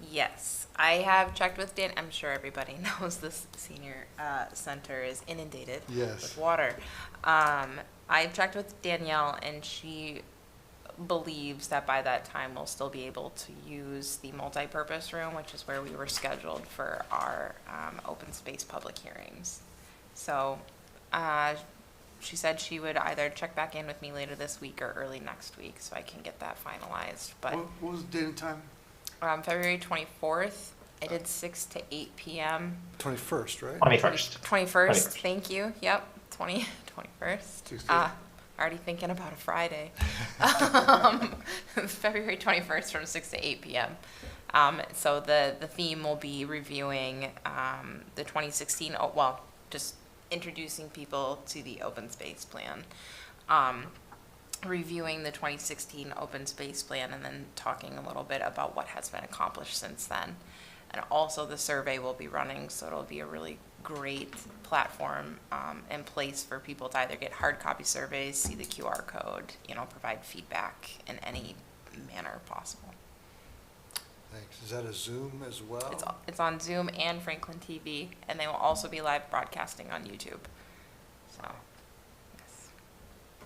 Yes, I have checked with Dan. I'm sure everybody knows this senior center is inundated Yes. with water. I've checked with Danielle, and she believes that by that time we'll still be able to use the multipurpose room, which is where we were scheduled for our open space public hearings. So she said she would either check back in with me later this week or early next week, so I can get that finalized. But What was the date and time? February 24th, I did 6 to 8 p.m. 21st, right? 21st. 21st, thank you. Yep, 21st. 6 Already thinking about a Friday. February 21st from 6 to 8 p.m. So the theme will be reviewing the 2016, just introducing people to the open space plan. Reviewing the 2016 open space plan and then talking a little bit about what has been accomplished since then. And also the survey will be running, so it'll be a really great platform and place for people to either get hard copy surveys, see the QR code, provide feedback in any manner possible. Thanks. Is that a Zoom as well? It's on Zoom and Franklin TV, and they will also be live broadcasting on YouTube. So,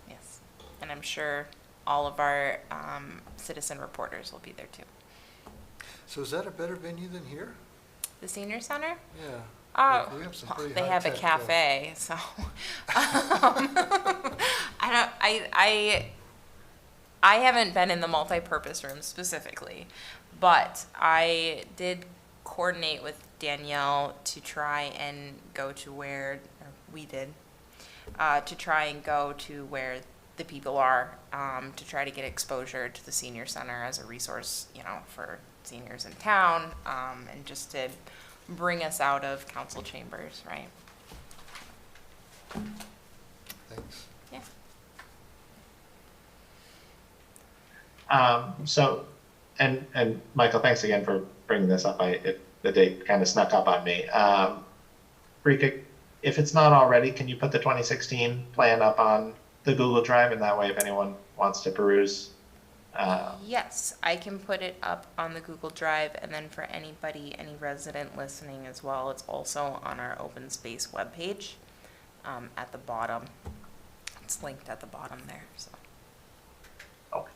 yes. And I'm sure all of our citizen reporters will be there too. So is that a better venue than here? The senior center? Yeah. Like, we have some pretty They have a high-tech, cafe, so. I haven't been in the multi-purpose room specifically, but I did coordinate with Danielle to try and go to where, or we did, to try and go to where the people are, to try to get exposure to the senior center as a resource, you know, for seniors in town, and just to bring us out of council chambers, right? Thanks. Yeah. So, and Michael, thanks again for bringing this up. The date kind of snuck up on me. Rika, if it's not already, can you put the 2016 plan up on the Google Drive, and that way, if anyone wants to peruse? Yes, I can put it up on the Google Drive, and then for anybody, any resident listening as well, it's also on our open space webpage, at the bottom. It's linked at the bottom there, so. Okay.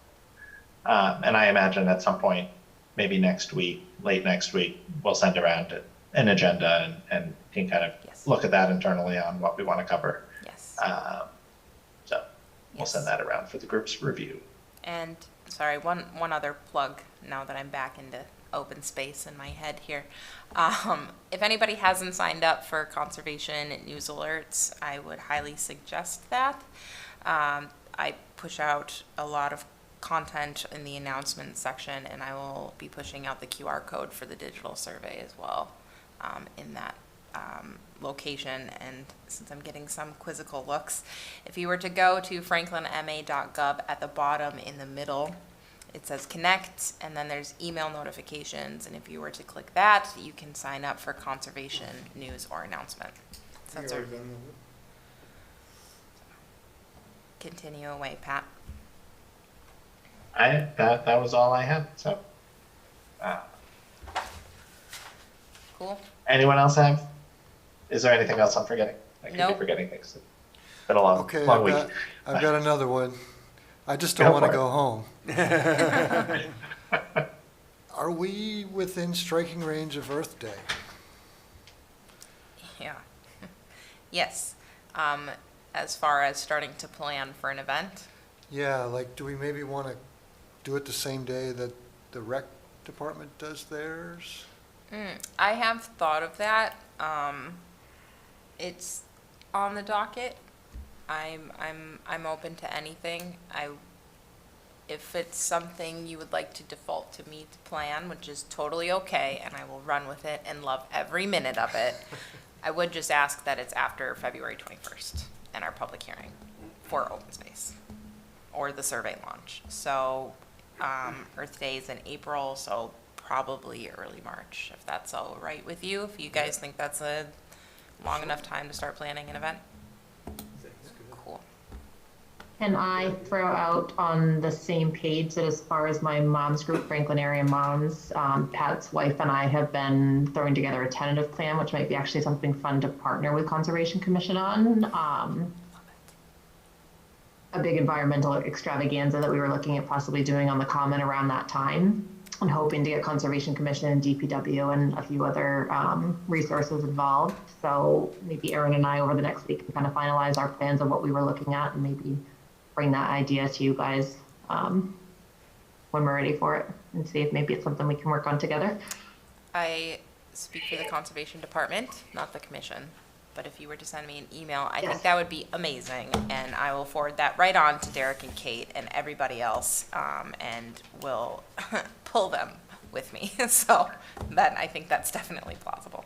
And I imagine at some point, maybe next week, late next week, we'll send around an agenda and can kind of look at that internally on what we want to cover. Yes. So we'll send that around for the group's review. And, sorry, one other plug, now that I'm back into open space in my head here. If anybody hasn't signed up for conservation news alerts, I would highly suggest that. I push out a lot of content in the announcement section, and I will be pushing out the QR code for the digital survey as well, in that location. And since I'm getting some quizzical looks, if you were to go to franklinma.gov, at the bottom in the middle, it says connect, and then there's email notifications, and if you were to click that, you can sign up for conservation news or announcement. So that's our, continue away, Pat. That was all I had, so. Cool. Anyone else have? Is there anything else I'm forgetting? I could be Nope. forgetting things. It's been a long, Okay, long week. I've got another one. I just don't want to go home. Are we within striking range of Earth Day? Yeah. Yes. As far as starting to plan for an event. Yeah, like, do we maybe want to do it the same day that the rec department does theirs? I have thought of that. It's on the docket. I'm open to anything. If it's something you would like to default to me to plan, which is totally okay, and I will run with it and love every minute of it, I would just ask that it's after February 21st and our public hearing for open space or the survey launch. So Earth Day is in April, so probably early March, if that's all right with you. If you guys think that's a long enough time to start planning an event. Cool. Can I throw out on the same page that as far as my mom's group, Franklin Area Moms, Pat's wife and I have been throwing together a tentative plan, which might be actually something fun to partner with Conservation Commission on. A big environmental extravaganza that we were looking at possibly doing on the Common around that time, and hoping to get Conservation Commission and DPW and a few other resources involved. So maybe Erin and I over the next week can kind of finalize our plans of what we were looking at and maybe bring that idea to you guys when we're ready for it, and see if maybe it's something we can work on together. I speak for the Conservation Department, not the commission, but if you were to send me an email, I think that would be amazing, and I will forward that right on to Derek and Kate and everybody else, and will pull them with me. So that, I think that's definitely plausible.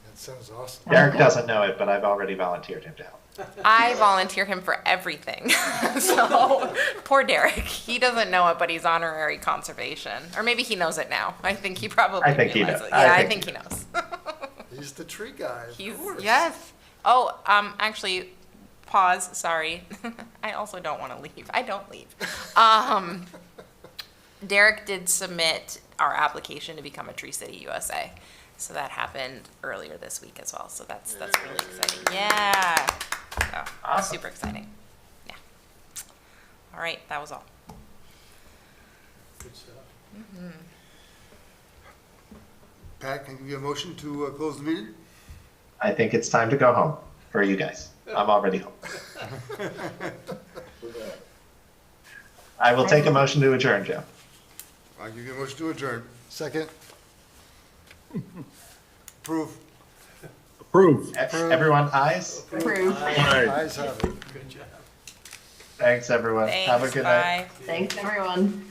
That sounds awesome. Derek doesn't know it, but I've already volunteered him to help. I volunteer him for everything. So poor Derek, he doesn't know it, but he's honorary conservation, or maybe he knows it now. I think he probably realizes it. Yeah, I think he knows. He's the tree guy, of course. Yes. Oh, actually, pause, sorry. I also don't want to leave. I don't leave. Derek did submit our application to become a Tree City USA. So that happened earlier this week as well. So that's really exciting. Yeah. So, Awesome. super exciting. Yeah. All right, that was all. Good stuff. Pat, can I give you a motion to close the meeting? I think it's time to go home for you guys. I'm already home. I will take a motion to adjourn, Joe. I'll give you a motion to adjourn. Second? Approve. Approved. Everyone, ayes? Approved. Aye. Ayes have it. Good job. Thanks, everyone. Have a Thanks, good night. bye. Thanks, everyone.